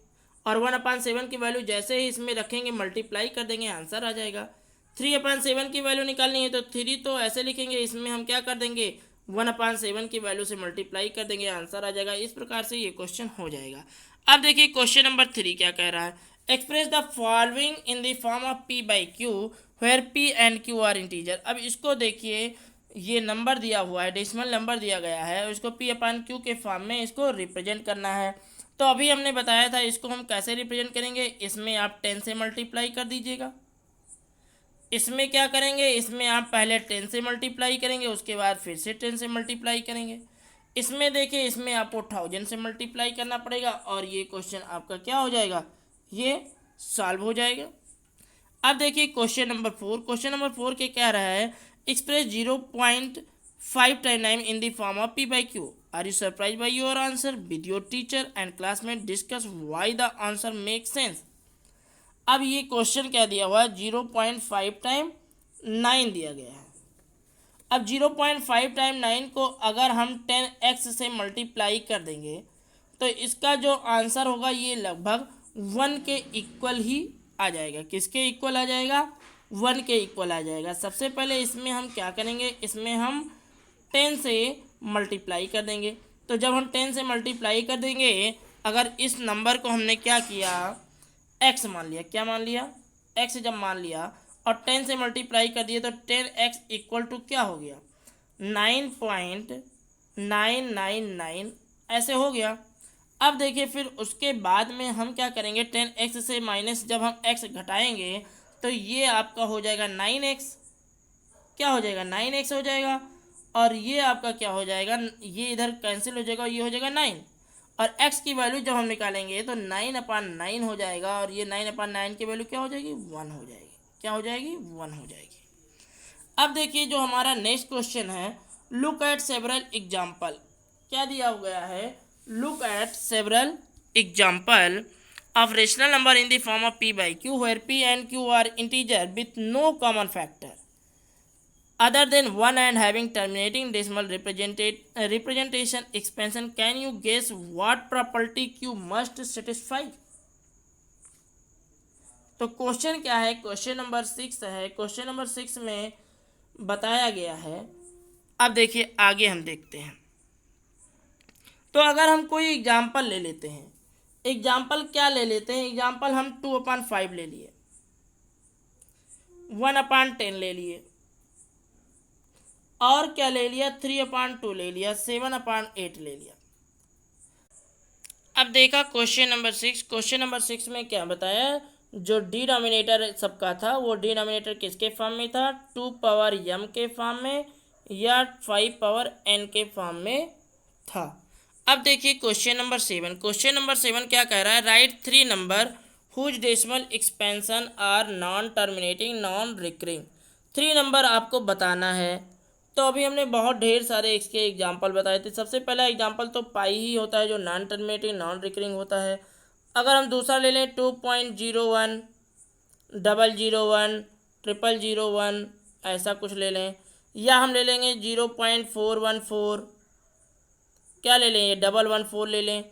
और 1/7 की वैल्यू जैसे ही इसमें रखेंगे मल्टीप्लाई कर देंगे, आंसर आ जाएगा। 3/7 की वैल्यू निकालनी है तो 3 तो ऐसे लिखेंगे, इसमें हम क्या कर देंगे, 1/7 की वैल्यू से मल्टीप्लाई कर देंगे, आंसर आ जाएगा। इस प्रकार से ये क्वेश्चन हो जाएगा। अब देखिए क्वेश्चन नंबर 3 क्या कह रहा है, express the following in the form of P/Q where P and Q are integer. अब इसको देखिए ये नंबर दिया हुआ है, डेसिमल नंबर दिया गया है, और इसको P/Q के फॉर्म में इसको रिप्रेजेंट करना है। तो अभी हमने बताया था इसको हम कैसे रिप्रेजेंट करेंगे, इसमें आप 10 से मल्टीप्लाई कर दीजिएगा। इसमें क्या करेंगे, इसमें आप पहले 10 से मल्टीप्लाई करेंगे, उसके बाद फिर से 10 से मल्टीप्लाई करेंगे। इसमें देखिए इसमें आपको 1000 से मल्टीप्लाई करना पड़ेगा, और ये क्वेश्चन आपका क्या हो जाएगा, ये सॉल्व हो जाएगा। अब देखिए क्वेश्चन नंबर 4, क्वेश्चन नंबर 4 के क्या रहा है, express 0.5 in the form of P/Q। Are you surprise by your answer, with your teacher and classmate discuss why the answer make sense. अब ये क्वेश्चन क्या दिया हुआ है, 0.5 टाइम 9 दिया गया है। अब 0.5 टाइम 9 को अगर हम 10x से मल्टीप्लाई कर देंगे तो इसका जो आंसर होगा ये लगभग 1 के इक्वल ही आ जाएगा। किसके इक्वल आ जाएगा, 1 के इक्वल आ जाएगा। सबसे पहले इसमें हम क्या करेंगे, इसमें हम 10 से मल्टीप्लाई कर देंगे। तो जब हम 10 से मल्टीप्लाई कर देंगे, अगर इस नंबर को हमने क्या किया, x मान लिया, क्या मान लिया, x जब मान लिया और 10 से मल्टीप्लाई कर दिए तो 10x इक्वल टू क्या हो गया, 9.999 ऐसे हो गया। अब देखिए फिर उसके बाद में हम क्या करेंगे, 10x से माइनस जब हम x घटाएंगे तो ये आपका हो जाएगा 9x। क्या हो जाएगा 9x हो जाएगा, और ये आपका क्या हो जाएगा, ये इधर कैंसिल हो जाएगा और ये हो जाएगा 9, और x की वैल्यू जब हम निकालेंगे तो 9/9 हो जाएगा, और ये 9/9 की वैल्यू क्या हो जाएगी 1 हो जाएगी, क्या हो जाएगी 1 हो जाएगी। अब देखिए जो हमारा नेक्स्ट क्वेश्चन है, लुक एट सेवरल एग्जाम्पल, क्या दिया गया है, look at several example of rational number in the form of p by q where p and q are integer with no common factor other than 1 and having terminating decimal representation expansion. Can you guess what property q must satisfy? तो question क्या है, question number 6 है। Question number 6 में बताया गया है, अब देखिए आगे हम देखते हैं। तो अगर हम कोई एग्जाम्पल ले लेते हैं, एग्जाम्पल क्या ले लेते हैं, एग्जाम्पल हम 2/5 ले लिए, 1/10 ले लिए, और क्या ले लिया 3/2 ले लिया, 7/8 ले लिया। अब देखा क्वेश्चन नंबर 6, क्वेश्चन नंबर 6 में क्या बताया, जो डिनोमिनेटर सबका था वो डिनोमिनेटर किसके फॉर्म में था, 2 पावर m के फॉर्म में या 5 पावर n के फॉर्म में था। अब देखिए क्वेश्चन नंबर 7, क्वेश्चन नंबर 7 क्या कह रहा है, write 3 number whose decimal expansion are non terminating non recurring. 3 number आपको बताना है। तो अभी हमने बहुत ढेर सारे इसके एग्जाम्पल बताए थे। सबसे पहला एग्जाम्पल तो पाई ही होता है जो नॉन टर्मिनेटिंग नॉन रिकरिंग होता है। अगर हम दूसरा ले लें 2.01, 001, 0001 ऐसा कुछ ले लें, या हम ले लेंगे 0.414, क्या ले लें, ये 114 ले लें,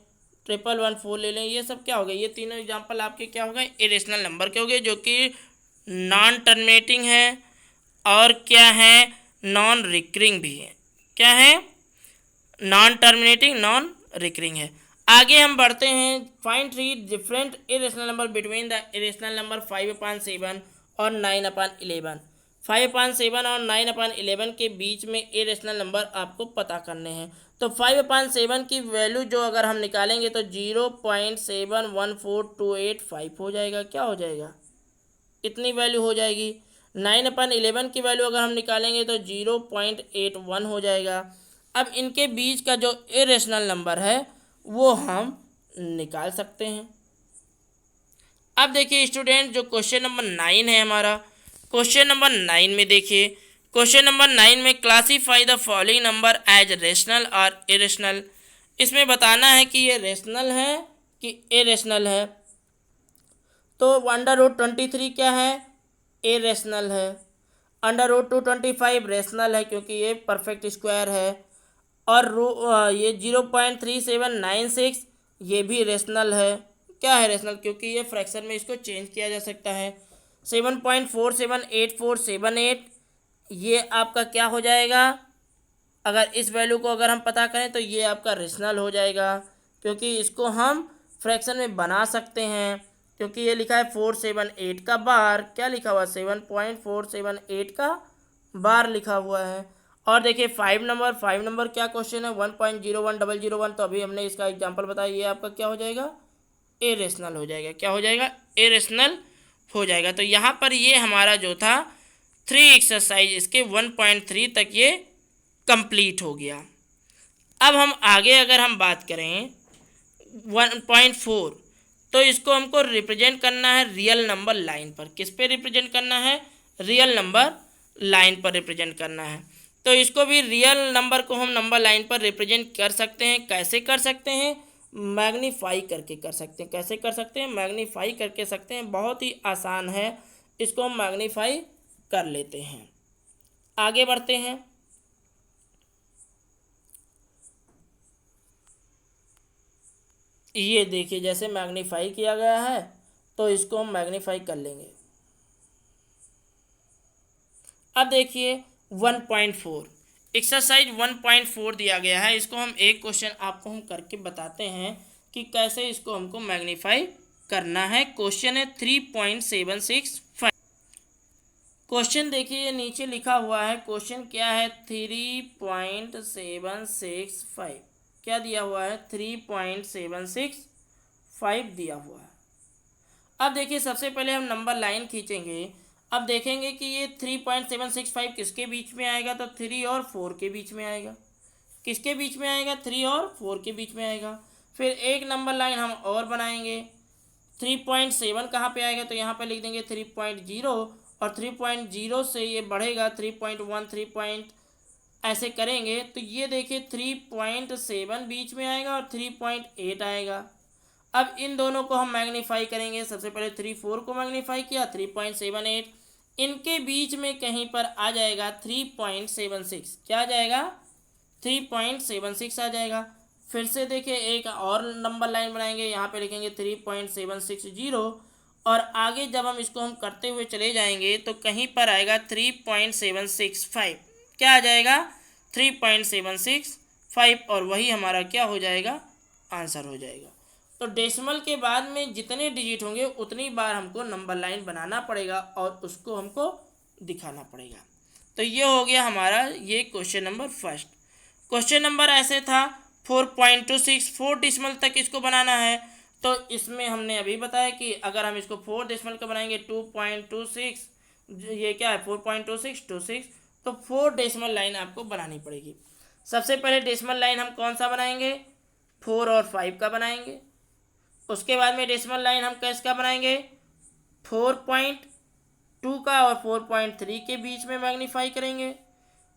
1114 ले लें, ये सब क्या हो गए, ये तीनों एग्जाम्पल आपके क्या हो गए, इरेशनल नंबर के हो गए, जो कि नॉन टर्मिनेटिंग है और क्या है नॉन रिकरिंग भी है। क्या है, नॉन टर्मिनेटिंग नॉन रिकरिंग है। आगे हम बढ़ते हैं, find 3 different irrational number between the irrational number 5/7 और 9/11। 5/7 और 9/11 के बीच में इरेशनल नंबर आपको पता करने हैं। तो 5/7 की वैल्यू जो अगर हम निकालेंगे तो 0.714285 हो जाएगा, क्या हो जाएगा, इतनी वैल्यू हो जाएगी। 9/11 की वैल्यू अगर हम निकालेंगे तो 0.81 हो जाएगा। अब इनके बीच का जो इरेशनल नंबर है वो हम निकाल सकते हैं। अब देखिए स्टूडेंट, जो क्वेश्चन नंबर 9 है हमारा, क्वेश्चन नंबर 9 में देखिए, क्वेश्चन नंबर 9 में classify the following number as rational और इरेशनल। इसमें बताना है कि ये रेशनल है कि इरेशनल है। तो √23 क्या है, इरेशनल है। √225 रेशनल है क्योंकि ये परफेक्ट स्क्वायर है। और ये 0.3796 ये भी रेशनल है। क्या है रेशनल, क्योंकि ये फ्रैक्शन में इसको चेंज किया जा सकता है। 7.478478 ये आपका क्या हो जाएगा, अगर इस वैल्यू को अगर हम पता करें तो ये आपका रेशनल हो जाएगा, क्योंकि इसको हम फ्रैक्शन में बना सकते हैं। क्योंकि ये लिखा है 478 का बार, क्या लिखा हुआ है 7.478 का बार लिखा हुआ है। और देखिए 5 नंबर क्या क्वेश्चन है, 1.010001। तो अभी हमने इसका एग्जांपल बताया, ये आपका क्या हो जाएगा, इरेशनल हो जाएगा। क्या हो जाएगा, इरेशनल हो जाएगा। तो यहाँ पर ये हमारा जो था 3 एक्सरसाइज इसके 1.3 तक ये कंप्लीट हो गया। अब हम आगे अगर हम बात करें 1.4, तो इसको हमको रिप्रेजेंट करना है रियल नंबर लाइन पर। किस पे रिप्रेजेंट करना है, रियल नंबर लाइन पर रिप्रेजेंट करना है। तो इसको भी रियल नंबर को हम नंबर लाइन पर रिप्रेजेंट कर सकते हैं। कैसे कर सकते हैं, मैग्नीफाई करके कर सकते हैं। कैसे कर सकते हैं, मैग्नीफाई करके सकते हैं, बहुत ही आसान है। इसको हम मैग्नीफाई कर लेते हैं। आगे बढ़ते हैं, ये देखिए जैसे मैग्नीफाई किया गया है तो इसको हम मैग्नीफाई कर लेंगे। अब देखिए 1.4 एक्सरसाइज 1.4 दिया गया है। इसको हम एक क्वेश्चन आपको हम करके बताते हैं कि कैसे इसको हमको मैग्नीफाई करना है। क्वेश्चन है 3.765। क्वेश्चन देखिए ये नीचे लिखा हुआ है, क्वेश्चन क्या है 3.765। क्या दिया हुआ है, 3.765 दिया हुआ है। अब देखिए सबसे पहले हम नंबर लाइन खींचेंगे। अब देखेंगे कि ये 3.765 किसके बीच में आएगा, तो 3 और 4 के बीच में आएगा। किसके बीच में आएगा, 3 और 4 के बीच में आएगा। फिर एक नंबर लाइन हम और बनाएंगे। 3.7 कहाँ पे आएगा, तो यहाँ पे लिख देंगे 3.0 और 3.0 से ये बढ़ेगा 3.1 3. ऐसे करेंगे तो ये देखिए 3.7 बीच में आएगा और 3.8 आएगा। अब इन दोनों को हम मैग्नीफाई करेंगे। सबसे पहले 3.4 को मैग्नीफाई किया, 3.78, इनके बीच में कहीं पर आ जाएगा 3.76। क्या आ जाएगा, 3.76 आ जाएगा। फिर से देखिए एक और नंबर लाइन बनाएंगे, यहाँ पे लिखेंगे 3.760 और आगे जब हम इसको हम करते हुए चले जाएंगे तो कहीं पर आएगा 3.765। क्या आ जाएगा, 3.765 और वही हमारा क्या हो जाएगा, आंसर हो जाएगा। तो डेसिमल के बाद में जितने डिजिट होंगे उतनी बार हमको नंबर लाइन बनाना पड़ेगा और उसको हमको दिखाना पड़ेगा। तो ये हो गया हमारा ये question number first. Question number ऐसे था 4.26, 4 डेसिमल तक इसको बनाना है। तो इसमें हमने अभी बताया कि अगर हम इसको 4 डेसिमल का बनाएंगे 2.26, ये क्या है 4.2626, तो 4 डेसिमल लाइन आपको बनानी पड़ेगी। सबसे पहले डेसिमल लाइन हम कौन सा बनाएंगे, 4 और 5 का बनाएंगे। उसके बाद में डेसिमल लाइन हम किसका बनाएंगे, 4.2 का और 4.3 के बीच में मैग्नीफाई करेंगे।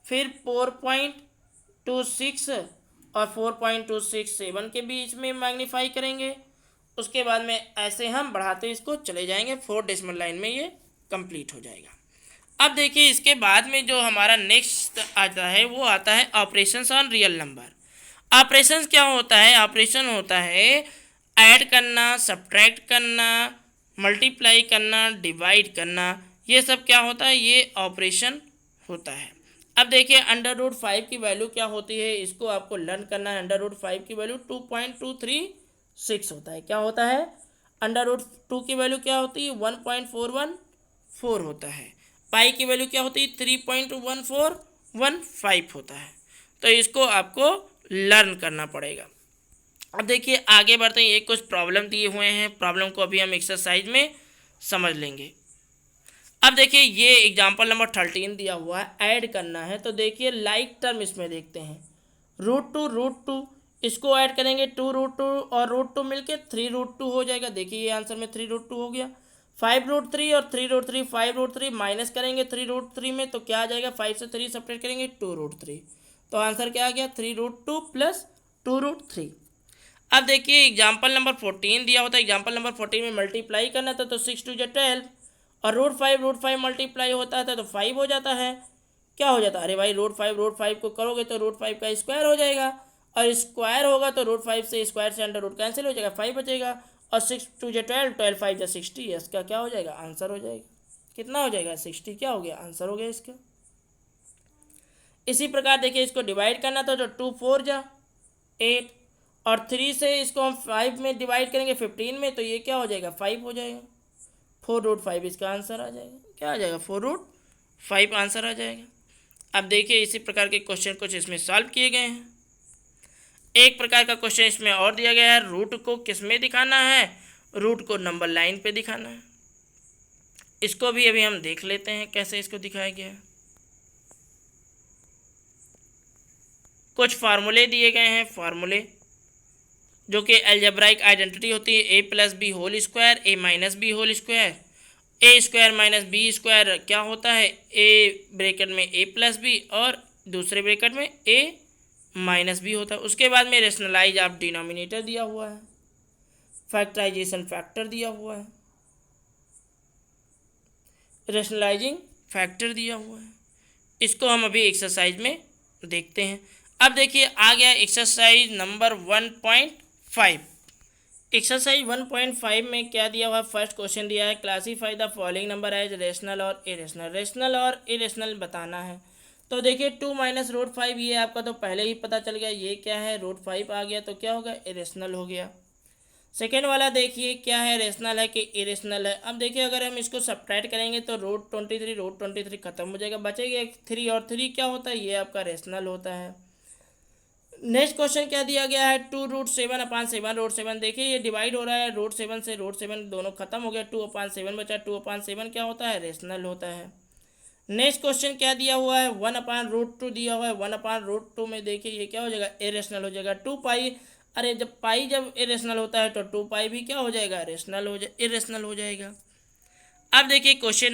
फिर 4.26 और 4.267 के बीच में मैग्नीफाई करेंगे। उसके बाद में ऐसे हम बढ़ाते इसको चले जाएंगे, 4 डेसिमल लाइन में ये कंप्लीट हो जाएगा। अब देखिए इसके बाद में जो हमारा नेक्स्ट आता है वो आता है operations on real number. Operations क्या होता है, ऑपरेशन होता है ऐड करना, सब्ट्रैक्ट करना, मल्टीप्लाई करना, डिवाइड करना, ये सब क्या होता है, ये ऑपरेशन होता है। अब देखिए √5 की वैल्यू क्या होती है, इसको आपको लर्न करना है। √5 की वैल्यू 2.236 होता है। क्या होता है, √2 की वैल्यू क्या होती है, 1.414 होता है। पाई की वैल्यू क्या होती है, 3.1415 होता है। तो इसको आपको लर्न करना पड़ेगा। अब देखिए आगे बढ़ते हैं, एक कुछ प्रॉब्लम दिए हुए हैं, प्रॉब्लम को अभी हम एक्सरसाइज में समझ लेंगे। अब देखिए ये एग्जाम्पल नंबर 13 दिया हुआ है, ऐड करना है। तो देखिए लाइक टर्म इसमें देखते हैं, √2 इसको ऐड करेंगे 2√2 और √2 मिलके 3√2 हो जाएगा। देखिए ये आंसर में 3√2 हो गया। 5√3 और 3√3, 5√3 माइनस करेंगे 3√3 में तो क्या आ जाएगा, 5 से 3 सब्ट्रैक्ट करेंगे 2√3, तो आंसर क्या आ गया 3√2 प्लस 2√3। अब देखिए एग्जाम्पल नंबर 14 दिया होता है, एग्जाम्पल नंबर 14 में मल्टीप्लाई करना था तो 6 2 12 और √5 मल्टीप्लाई होता है तो 5 हो जाता है। क्या हो जाता है, अरे भाई √5 को करोगे तो √5 का स्क्वायर हो जाएगा और स्क्वायर होगा तो √5 से स्क्वायर से अंडर रूट कैंसिल हो जाएगा, 5 बचेगा और 6 2 12 12 5 60, इसका क्या हो जाएगा, आंसर हो जाएगा। कितना हो जाएगा, 60, क्या हो गया, आंसर हो गया इसका। इसी प्रकार देखिए इसको डिवाइड करना था तो 2 4 8 और 3 से इसको हम 5 में डिवाइड करेंगे 15 में तो ये क्या हो जाएगा, 5 हो जाएगा। 4√5 इसका आंसर आ जाएगा। क्या आ जाएगा, 4√5 आंसर आ जाएगा। अब देखिए इसी प्रकार के क्वेश्चन कुछ इसमें सॉल्व किए गए हैं। एक प्रकार का क्वेश्चन इसमें और दिया गया है, रूट को किस में दिखाना है, रूट को नंबर लाइन पे दिखाना है। इसको भी अभी हम देख लेते हैं कैसे इसको दिखाया गया है। कुछ फार्मूले दिए गए हैं, फार्मूले जो कि अलजेब्राइक आइडेंटिटी होती है, a+b² a-b², a² - b² क्या होता है, a ब्रैकेट में a+b और दूसरे ब्रैकेट में a-b होता है। उसके बाद में रेशनलाइज ऑफ डिनोमिनेटर दिया हुआ है, फैक्टराइजेशन फैक्टर दिया हुआ है, रेशनलाइजिंग फैक्टर दिया हुआ है। इसको हम अभी एक्सरसाइज में देखते हैं। अब देखिए आ गया एक्सरसाइज नंबर 1.5। एक्सरसाइज 1.5 में क्या दिया हुआ है, फर्स्ट क्वेश्चन दिया है, classify the following number as rational और इरेशनल। रेशनल और इरेशनल बताना है। तो देखिए 2 - √5 ये आपका तो पहले ही पता चल गया, ये क्या है, √5 आ गया तो क्या होगा, इरेशनल हो गया। सेकेंड वाला देखिए क्या है, रेशनल है कि इरेशनल है। अब देखिए अगर हम इसको सब्ट्रैक्ट करेंगे तो √23 खत्म हो जाएगा, बचेगा 3 और 3 क्या होता है, ये आपका रेशनल होता है। नेक्स्ट क्वेश्चन क्या दिया गया है, 2√7/7। √7 देखिए ये डिवाइड हो रहा है, √7 से √7 दोनों खत्म हो गया, 2/7 बचा। 2/7 क्या होता है, रेशनल होता है। नेक्स्ट क्वेश्चन क्या दिया हुआ है, 1/√2 दिया हुआ है। 1/√2 में देखिए ये क्या हो जाएगा, इरेशनल हो जाएगा। 2 पाई, अरे जब पाई जब इरेशनल होता है तो 2 पाई भी क्या हो जाएगा, इरेशनल हो जाएगा। अब देखिए क्वेश्चन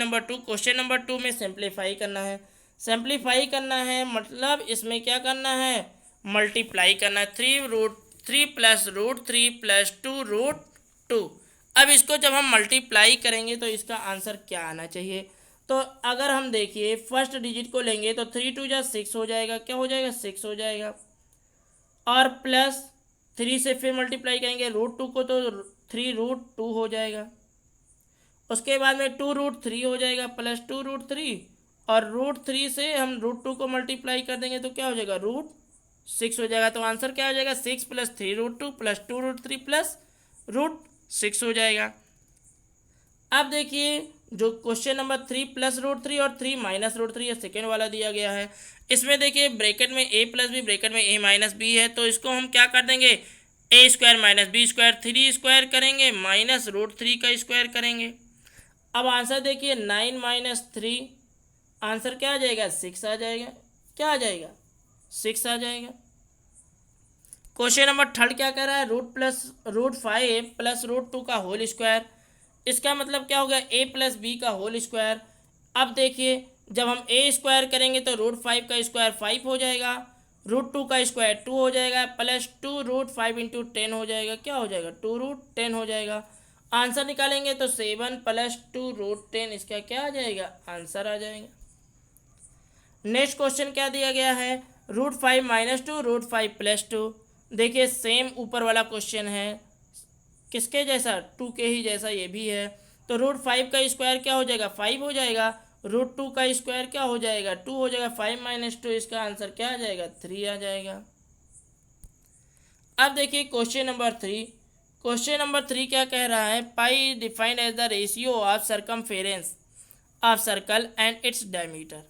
नंबर टू में सिंप्लीफाई करना है। सिंप्लीफाई करना है मतलब इसमें क्या करना है, मल्टीप्लाई करना है। 3√3 प्लस √3 प्लस 2√2। अब इसको जब हम मल्टीप्लाई करेंगे तो इसका आंसर क्या आना चाहिए। तो अगर हम देखिए फर्स्ट डिजिट को लेंगे तो 3×2 = 6 हो जाएगा, क्या हो जाएगा, 6 हो जाएगा। और प्लस 3 से फिर मल्टीप्लाई करेंगे √2 को तो 3√2 हो जाएगा। उसके बाद में 2√3 हो जाएगा प्लस 2√3, और √3 से हम √2 को मल्टीप्लाई कर देंगे तो क्या हो जाएगा, √6 हो जाएगा। तो आंसर क्या हो जाएगा, 6 + 3√2 प्लस 2√3 प्लस √6 हो जाएगा। अब देखिए जो क्वेश्चन नंबर 3 प्लस √3 और 3 माइनस √3 ये सेकेंड वाला दिया गया है। इसमें देखिए ब्रैकेट में a प्लस बी, ब्रैकेट में a माइनस बी है, तो इसको हम क्या कर देंगे, a² माइनस b², 3 स्क्वायर करेंगे माइनस √3 का स्क्वायर करेंगे। अब आंसर देखिए 9 - 3, आंसर क्या आ जाएगा, 6 आ जाएगा। क्या आ जाएगा, 6 आ जाएगा। क्वेश्चन नंबर थर्ड क्या कह रहा है, √5 प्लस √2 का होल स्क्वायर। इसका मतलब क्या हो गया, a प्लस बी का होल स्क्वायर। अब देखिए जब हम a स्क्वायर करेंगे तो √5 का स्क्वायर 5 हो जाएगा, √2 का स्क्वायर 2 हो जाएगा, प्लस 2√5 × 10 हो जाएगा, क्या हो जाएगा, 2√10 हो जाएगा। आंसर निकालेंगे तो 7 + 2√10 इसका क्या आ जाएगा, आंसर आ जाएगा। नेक्स्ट क्वेश्चन क्या दिया गया है, √5 - 2 √5 + 2। देखिए सेम ऊपर वाला क्वेश्चन है, किसके जैसा, 2 के ही जैसा ये भी है। तो √5 का स्क्वायर क्या हो जाएगा, 5 हो जाएगा। √2 का स्क्वायर क्या हो जाएगा, 2 हो जाएगा। 5 - 2 इसका आंसर क्या आ जाएगा, 3 आ जाएगा। अब देखिए क्वेश्चन नंबर थ्री क्या कह रहा है, pi defined as the ratio of circumference of circle and its diameter,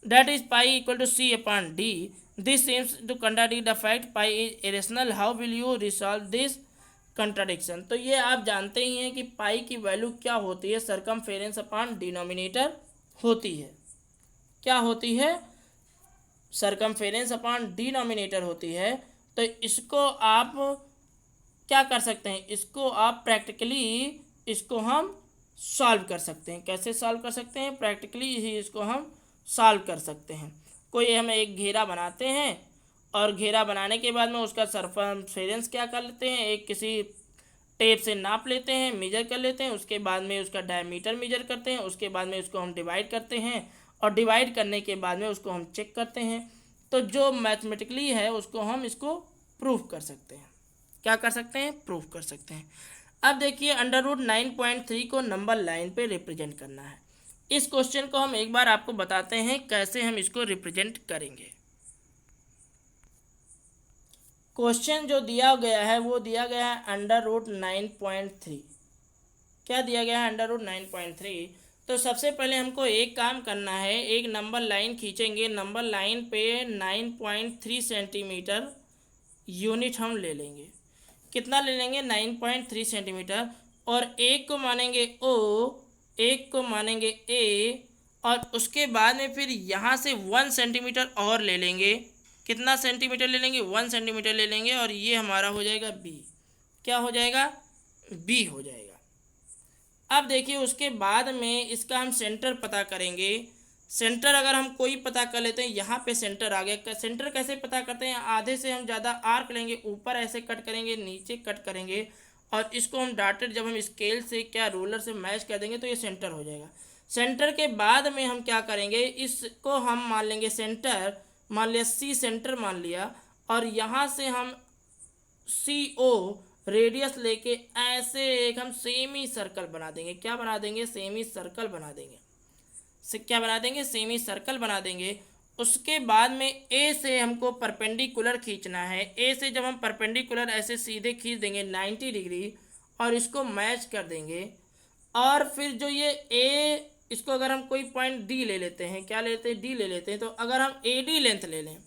that is pi equal to c/d. This seems to contradict the fact pi is irrational. How will you resolve this contradiction? तो ये आप जानते ही हैं कि पाई की value क्या होती है, सरकमफेरेंस अपॉन डिनोमिनेटर होती है। क्या होती है, सरकमफेरेंस अपॉन डिनोमिनेटर होती है। तो इसको आप क्या कर सकते हैं, इसको आप प्रैक्टिकली इसको हम सॉल्व कर सकते हैं। कैसे सॉल्व कर सकते हैं, प्रैक्टिकली ही इसको हम सॉल्व कर सकते हैं। कोई हम एक घेरा बनाते हैं और घेरा बनाने के बाद में उसका सरकमफेरेंस क्या कर लेते हैं, एक किसी टेप से नाप लेते हैं, मेजर कर लेते हैं, उसके बाद में उसका डायमीटर मेजर करते हैं, उसके बाद में उसको हम डिवाइड करते हैं, और डिवाइड करने के बाद में उसको हम चेक करते हैं। तो जो मैथमेटिकली है उसको हम इसको प्रूफ कर सकते हैं। क्या कर सकते हैं, प्रूफ कर सकते हैं। अब देखिए √9.3 को नंबर लाइन पे रिप्रेजेंट करना है। इस क्वेश्चन को हम एक बार आपको बताते हैं कैसे हम इसको रिप्रेजेंट करेंगे। क्वेश्चन जो दिया गया है वो दिया गया है √9.3। क्या दिया गया है, √9.3। तो सबसे पहले हमको एक काम करना है, एक नंबर लाइन खींचेंगे, नंबर लाइन पे 9.3 सेंटीमीटर यूनिट हम ले लेंगे। कितना ले लेंगे, 9.3 सेंटीमीटर। और एक को मानेंगे ओ, एक को मानेंगे ए, और उसके बाद में फिर यहाँ से 1 सेंटीमीटर और ले लेंगे। कितना सेंटीमीटर ले लेंगे, 1 सेंटीमीटर ले लेंगे, और ये हमारा हो जाएगा बी। क्या हो जाएगा, बी हो जाएगा। अब देखिए उसके बाद में इसका हम सेंटर पता करेंगे। सेंटर अगर हम कोई पता कर लेते हैं, यहाँ पे सेंटर आ गया। सेंटर कैसे पता करते हैं, आधे से हम ज़्यादा आर्क लेंगे, ऊपर ऐसे कट करेंगे, नीचे कट करेंगे, और इसको हम डॉटेड जब हम स्केल से क्या रूलर से मैच कर देंगे तो ये सेंटर हो जाएगा। सेंटर के बाद में हम क्या करेंगे, इसको हम मान लेंगे सेंटर, मान लिया सी सेंटर मान लिया, और यहाँ से हम CO रेडियस लेके ऐसे एक हम सेमी सर्कल बना देंगे। क्या बना देंगे, सेमी सर्कल बना देंगे। क्या बना देंगे, सेमी सर्कल बना देंगे। उसके बाद में ए से हमको परपेंडिकुलर खींचना है। ए से जब हम परपेंडिकुलर ऐसे सीधे खींच देंगे 90 डिग्री, और इसको मैच कर देंगे, और फिर जो ये ए, इसको अगर हम कोई पॉइंट डी ले लेते हैं, क्या लेते हैं, डी ले लेते हैं। तो अगर हम AD लेंथ ले लें,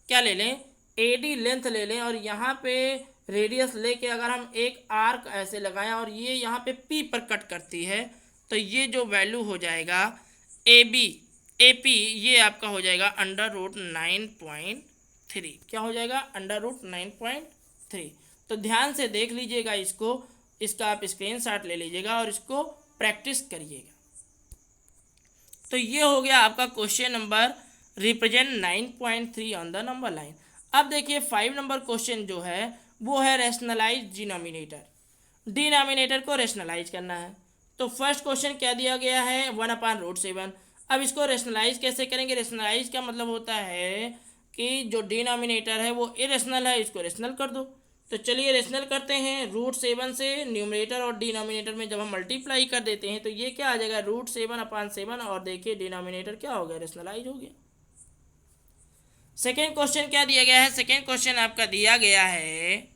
क्या ले लें, AD लेंथ ले लें और यहाँ पे रेडियस लेके अगर हम एक आर्क ऐसे लगाएं और ये यहाँ पे P पर कट करती है, तो ये जो वैल्यू हो जाएगा AP ये आपका हो जाएगा √9.3। क्या हो जाएगा? √9.3। तो ध्यान से देख लीजिएगा इसको, इसका आप स्क्रीनशॉट ले लीजिएगा और इसको प्रैक्टिस करिएगा। तो ये हो गया आपका question number represent 9.3 on the number line. अब देखिए 5 नंबर क्वेश्चन जो है वो है रैशनलाइज डिनोमिनेटर। डिनोमिनेटर को रैशनलाइज करना है। तो फर्स्ट क्वेश्चन क्या दिया गया है? 1/√7। अब इसको रैशनलाइज कैसे करेंगे? रैशनलाइज का मतलब होता है कि जो डिनोमिनेटर है वो इरेशनल है, इसको रैशनल कर दो। तो चलिए रेशनल करते हैं। √7 से न्यूमरेटर और डिनोमिनेटर में जब हम मल्टीप्लाई कर देते हैं तो ये क्या आ जाएगा? √7/7। और देखिए डिनोमिनेटर क्या हो गया? रेशनलाइज हो गया। सेकेंड क्वेश्चन क्या दिया गया है? सेकेंड क्वेश्चन आपका दिया गया है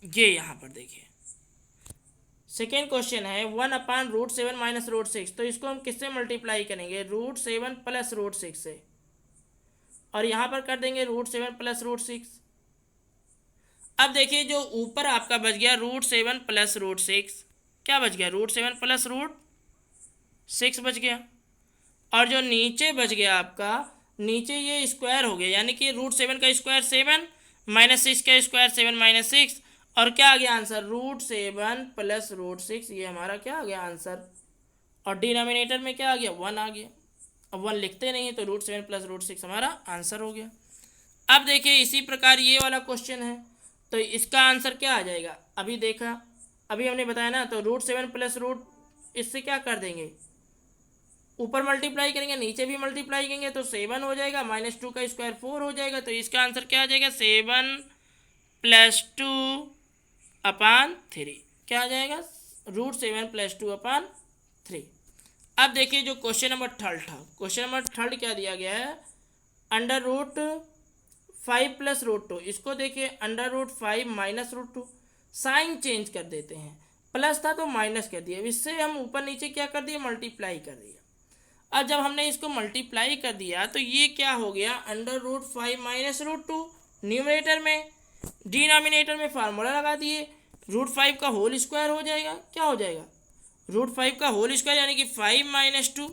ये, यहाँ पर देखिए सेकेंड क्वेश्चन है 1/√7 माइनस √6। तो इसको हम किससे मल्टीप्लाई करेंगे? √7 प्लस √6 से, और यहाँ पर कर देंगे √7 प्लस √6। अब देखिए जो ऊपर आपका बच गया √7 प्लस √6, क्या बच गया? √7 प्लस √6 बच गया। और जो नीचे बच गया आपका, नीचे ये स्क्वायर हो गया, यानी कि √7 का स्क्वायर 7 माइनस 6 का स्क्वायर 7 माइनस 6, और क्या आ गया आंसर? √7 प्लस √6। ये हमारा क्या आ गया आंसर। और डिनोमिनेटर में क्या आ गया? 1 आ गया। अब 1 लिखते नहीं है तो √7 प्लस √6 हमारा आंसर हो गया। अब देखिए इसी प्रकार ये वाला क्वेश्चन है, तो इसका आंसर क्या आ जाएगा? अभी देखा, अभी हमने बताया ना, तो √7 प्लस इससे क्या कर देंगे? ऊपर मल्टीप्लाई करेंगे, नीचे भी मल्टीप्लाई करेंगे, तो 7 हो जाएगा, -2 का स्क्वायर 4 हो जाएगा। तो इसका आंसर क्या आ जाएगा? 7 + 2/3। क्या आ जाएगा? √7 + 2/3। अब देखिए जो क्वेश्चन नंबर थर्ड था, क्वेश्चन नंबर थर्ड क्या दिया गया है? √5 + √2। इसको देखिए √5 माइनस √2, साइन चेंज कर देते हैं। प्लस था तो माइनस कर दिया, इससे हम ऊपर नीचे क्या कर दिए? मल्टीप्लाई कर दिया। अब जब हमने इसको मल्टीप्लाई कर दिया तो ये क्या हो गया? √5 माइनस √2 न्यूमरेटर में, डिनोमिनेटर में फार्मूला लगा दिए, √5 का होल स्क्वायर हो जाएगा। क्या हो जाएगा? √5 का होल स्क्वायर, यानी कि 5 - 2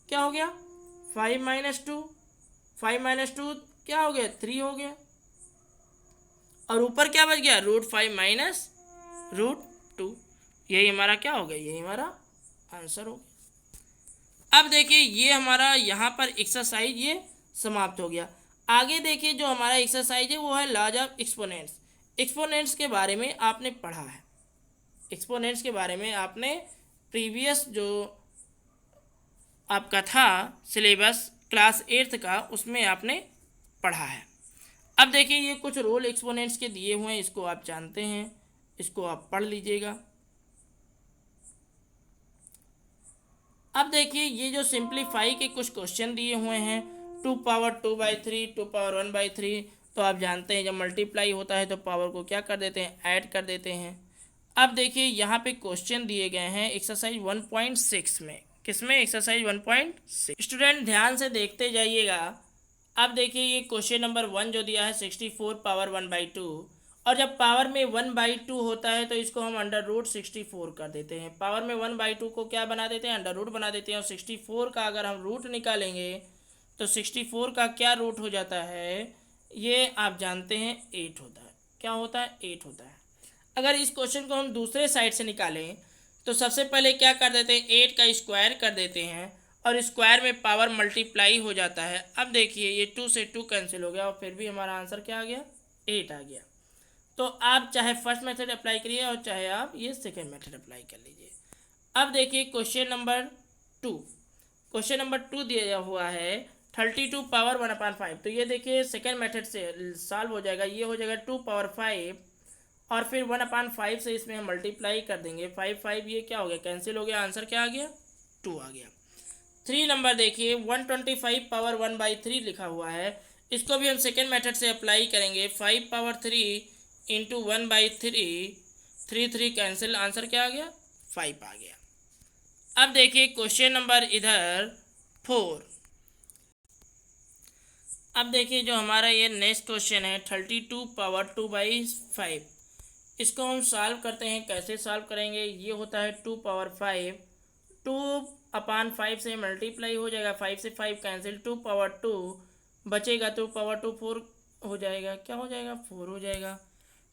क्या हो गया? 5 - 2, 5 - 2 क्या हो गया? 3 हो गया। और ऊपर क्या बच गया? √5 माइनस √2। यही हमारा क्या हो गया? यही हमारा आंसर हो गया। अब देखिए ये हमारा यहाँ पर एक्सरसाइज ये समाप्त हो गया। आगे देखिए जो हमारा एक्सरसाइज है वो है लॉज ऑफ एक्सपोनेंट्स। एक्सपोनेंट्स के बारे में आपने पढ़ा है, एक्सपोनेंट्स के बारे में आपने प्रीवियस जो आपका था सिलेबस क्लास 8th का, उसमें आपने पढ़ा है। अब देखिए ये कुछ रोल एक्सपोनेंट्स के दिए हुए हैं, इसको आप जानते हैं, इसको आप पढ़ लीजिएगा। अब देखिए ये जो सिंप्लीफाई के कुछ क्वेश्चन दिए हुए हैं, 2^2/3, 2^1/3। तो आप जानते हैं जब मल्टीप्लाई होता है तो पावर को क्या कर देते हैं? ऐड कर देते हैं। अब देखिए यहाँ पे क्वेश्चन दिए गए हैं एक्सरसाइज 1.6 में। किसमें? एक्सरसाइज 1.6। स्टूडेंट ध्यान से देखते जाइएगा। अब देखिए ये क्वेश्चन नंबर 1 जो दिया है 64 पावर 1/2, और जब पावर में 1/2 होता है तो इसको हम √64 कर देते हैं। पावर में 1/2 को क्या बना देते हैं? अंडर रूट बना देते हैं। और 64 का अगर हम रूट निकालेंगे तो 64 का क्या रूट हो जाता है? ये आप जानते हैं 8 होता है। क्या होता है? 8 होता है। अगर इस क्वेश्चन को हम दूसरे साइड से निकालें तो सबसे पहले क्या कर देते हैं? 8 का स्क्वायर कर देते हैं, और स्क्वायर में पावर मल्टीप्लाई हो जाता है। अब देखिए ये 2 से 2 कैंसिल हो गया, और फिर भी हमारा आंसर क्या आ गया? 8 आ गया। तो आप चाहे फर्स्ट मेथड अप्लाई करिए और चाहे आप ये सेकेंड मेथड अप्लाई कर लीजिए। अब देखिए क्वेश्चन नंबर 2, क्वेश्चन नंबर 2 दिया हुआ है 32 पावर 1/5। तो ये देखिए सेकेंड मेथड से सॉल्व हो जाएगा। ये हो जाएगा 2 पावर 5, और फिर 1/5 से इसमें हम मल्टीप्लाई कर देंगे। 5 ये क्या हो गया? कैंसिल हो गया। आंसर क्या आ गया? 2 आ गया। 3 नंबर देखिए 125 पावर 1/3 लिखा हुआ है। इसको भी हम सेकेंड मेथड से अप्लाई करेंगे। 5 पावर 3 इंटू 1/3, 3 कैंसिल, आंसर क्या आ गया? 5 आ गया। अब देखिए क्वेश्चन नंबर इधर 4। अब देखिए जो हमारा ये नेक्स्ट क्वेश्चन है 32 पावर 2/5, इसको हम सॉल्व करते हैं। कैसे सॉल्व करेंगे, ये होता है 2 पावर 5, 2/5 से मल्टीप्लाई हो जाएगा, 5 से 5 कैंसिल, 2 पावर 2 बचेगा, 2 पावर 2 4 हो जाएगा, क्या हो जाएगा 4 हो जाएगा।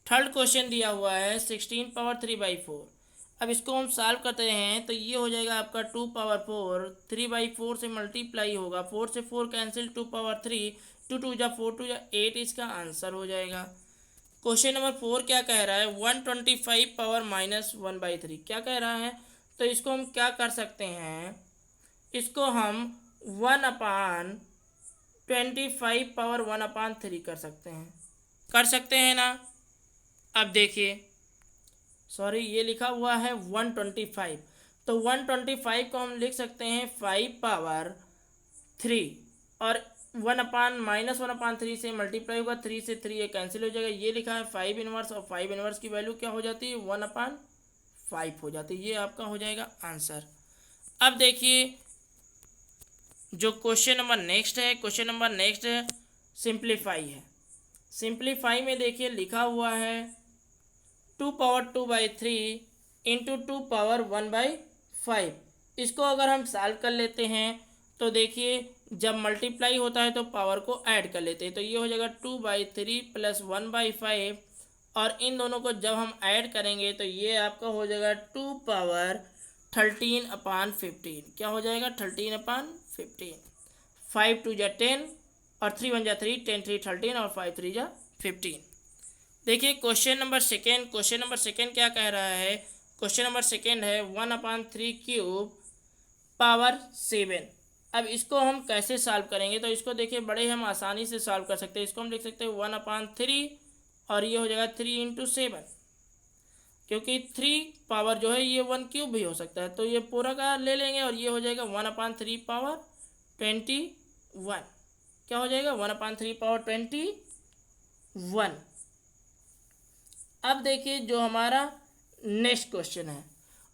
थर्ड क्वेश्चन दिया हुआ है 16 पावर 3/4, अब इसको हम सॉल्व करते हैं तो ये हो जाएगा आपका 2 पावर 4, 3/4 से मल्टीप्लाई होगा, 4 से 4 कैंसिल, 2 पावर 3, 2 2 जा 4 2 जा 8 इसका आंसर हो जाएगा। क्वेश्चन नंबर 4 क्या कह रहा है 125 पावर -1/3 क्या कह रहा है, तो इसको हम क्या कर सकते हैं, इसको हम 1/25 पावर 1/3 कर सकते हैं ना। अब देखिए सॉरी ये लिखा हुआ है 125, तो 125 को हम लिख सकते हैं 5 पावर 3 और 1/-1/3 से मल्टीप्लाई होगा, 3 से 3 ये कैंसिल हो जाएगा, ये लिखा है 5 इनवर्स और 5 इनवर्स की वैल्यू क्या हो जाती है 1/5 हो जाती है, ये आपका हो जाएगा आंसर। अब देखिए जो क्वेश्चन नंबर नेक्स्ट है, क्वेश्चन नंबर नेक्स्ट है सिंप्लीफाई है। सिंप्लीफाई में देखिए लिखा हुआ है 2 पावर 2/3 इंटू 2 पावर 1/5, इसको अगर हम सॉल्व कर लेते हैं तो देखिए जब मल्टीप्लाई होता है तो पावर को ऐड कर लेते हैं, तो ये हो जाएगा 2/3 प्लस 1/5 और इन दोनों को जब हम ऐड करेंगे तो ये आपका हो जाएगा 2 पावर 13/15, क्या हो जाएगा 13/15, 5 2 जा 10 और 3 1 जा 3, 10 3 13 और 5 3 जा 15। देखिए क्वेश्चन नंबर सेकेंड क्या कह रहा है, क्वेश्चन नंबर सेकेंड है 1/3³ पावर 7। अब इसको हम कैसे सॉल्व करेंगे, तो इसको देखिए बड़े हम आसानी से सॉल्व कर सकते हैं। इसको हम लिख सकते हैं 1/3 और ये हो जाएगा 3 इंटू 7, क्योंकि 3 पावर जो है ये 1³ भी हो सकता है, तो ये पूरा का ले लेंगे और ये हो जाएगा 1/3 पावर 21, क्या हो जाएगा 1/3 पावर 21। अब देखिए जो हमारा नेक्स्ट क्वेश्चन है,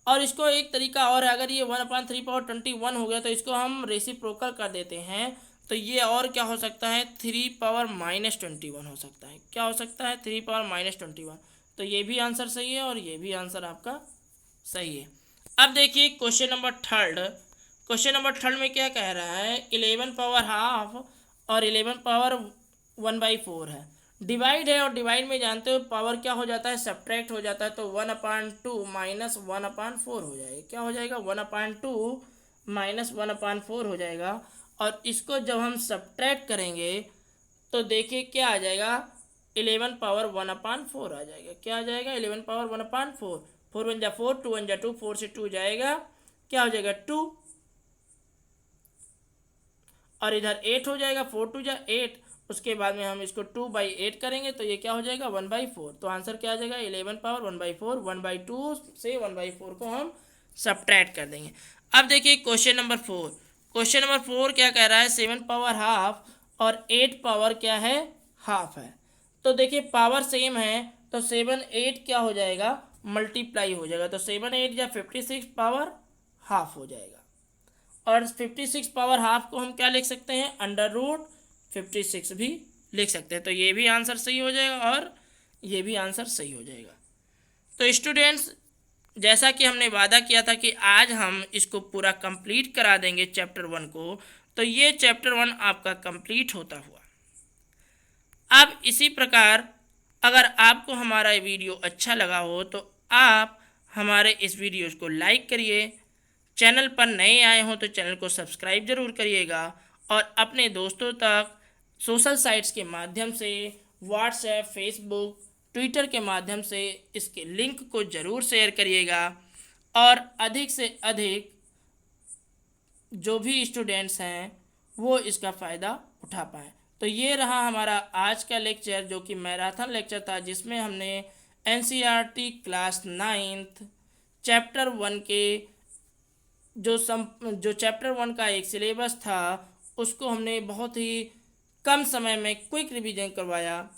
और इसको एक तरीका और है, अगर ये 1/3 पावर 21 हो गया तो इसको हम रेसिप्रोकल कर देते हैं, तो ये और क्या हो सकता है 3 पावर -21 हो सकता है, क्या हो सकता है 3 पावर -21, तो ये भी आंसर सही है और ये भी आंसर आपका सही है। अब देखिए क्वेश्चन नंबर थर्ड में क्या कह रहा है 11 पावर हाफ और 11 पावर 1/4 है, डिवाइड है और डिवाइड में जानते हो पावर क्या हो जाता है सब्ट्रैक्ट हो जाता है, तो 1/2 माइनस 1/4 हो जाएगा, क्या हो जाएगा 1/2 माइनस 1/4 हो जाएगा। और इसको जब हम सब्ट्रैक्ट करेंगे तो देखिए क्या आ जाएगा 11 पावर 1/4 आ जाएगा, क्या आ जाएगा 11 पावर 1/4, 4 1 जा 4, 2 1 जा 2, 4 से 2 जाएगा, क्या हो जाएगा 2 और इधर 8 हो जाएगा, 4 2 जा 8, उसके बाद में हम इसको 2/8 करेंगे तो ये क्या हो जाएगा 1/4, तो आंसर क्या आ जाएगा 11 पावर 1/4, 1/2 से 1/4 को हम सब्ट्रैक्ट कर देंगे। अब देखिए क्वेश्चन नंबर 4 क्या कह रहा है 7 पावर हाफ और 8 पावर क्या है हाफ है, तो देखिए पावर सेम है तो 7 8 क्या हो जाएगा मल्टीप्लाई हो जाएगा, तो 7 8 या 56 पावर हाफ हो जाएगा, और 56 पावर हाफ को हम क्या लिख सकते हैं √56 भी लिख सकते हैं, तो ये भी आंसर सही हो जाएगा और ये भी आंसर सही हो जाएगा। तो स्टूडेंट्स जैसा कि हमने वादा किया था कि आज हम इसको पूरा कंप्लीट करा देंगे चैप्टर 1 को, तो ये चैप्टर 1 आपका कंप्लीट होता हुआ। अब इसी प्रकार अगर आपको हमारा वीडियो अच्छा लगा हो तो आप हमारे इस वीडियो को लाइक करिए, चैनल पर नए आए हों तो चैनल को सब्सक्राइब ज़रूर करिएगा, और अपने दोस्तों तक सोशल साइट्स के माध्यम से व्हाट्सएप फेसबुक ट्विटर के माध्यम से इसके लिंक को ज़रूर शेयर करिएगा, और अधिक से अधिक जो भी स्टूडेंट्स हैं वो इसका फ़ायदा उठा पाएँ। तो ये रहा हमारा आज का लेक्चर जो कि मैराथन लेक्चर था, जिसमें हमने NCERT क्लास 9th चैप्टर 1 के जो चैप्टर 1 का एक सिलेबस था उसको हमने बहुत ही कम समय में क्विक रिवीजन करवाया।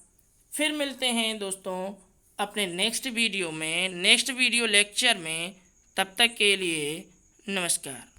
फिर मिलते हैं दोस्तों अपने नेक्स्ट वीडियो लेक्चर में, तब तक के लिए नमस्कार।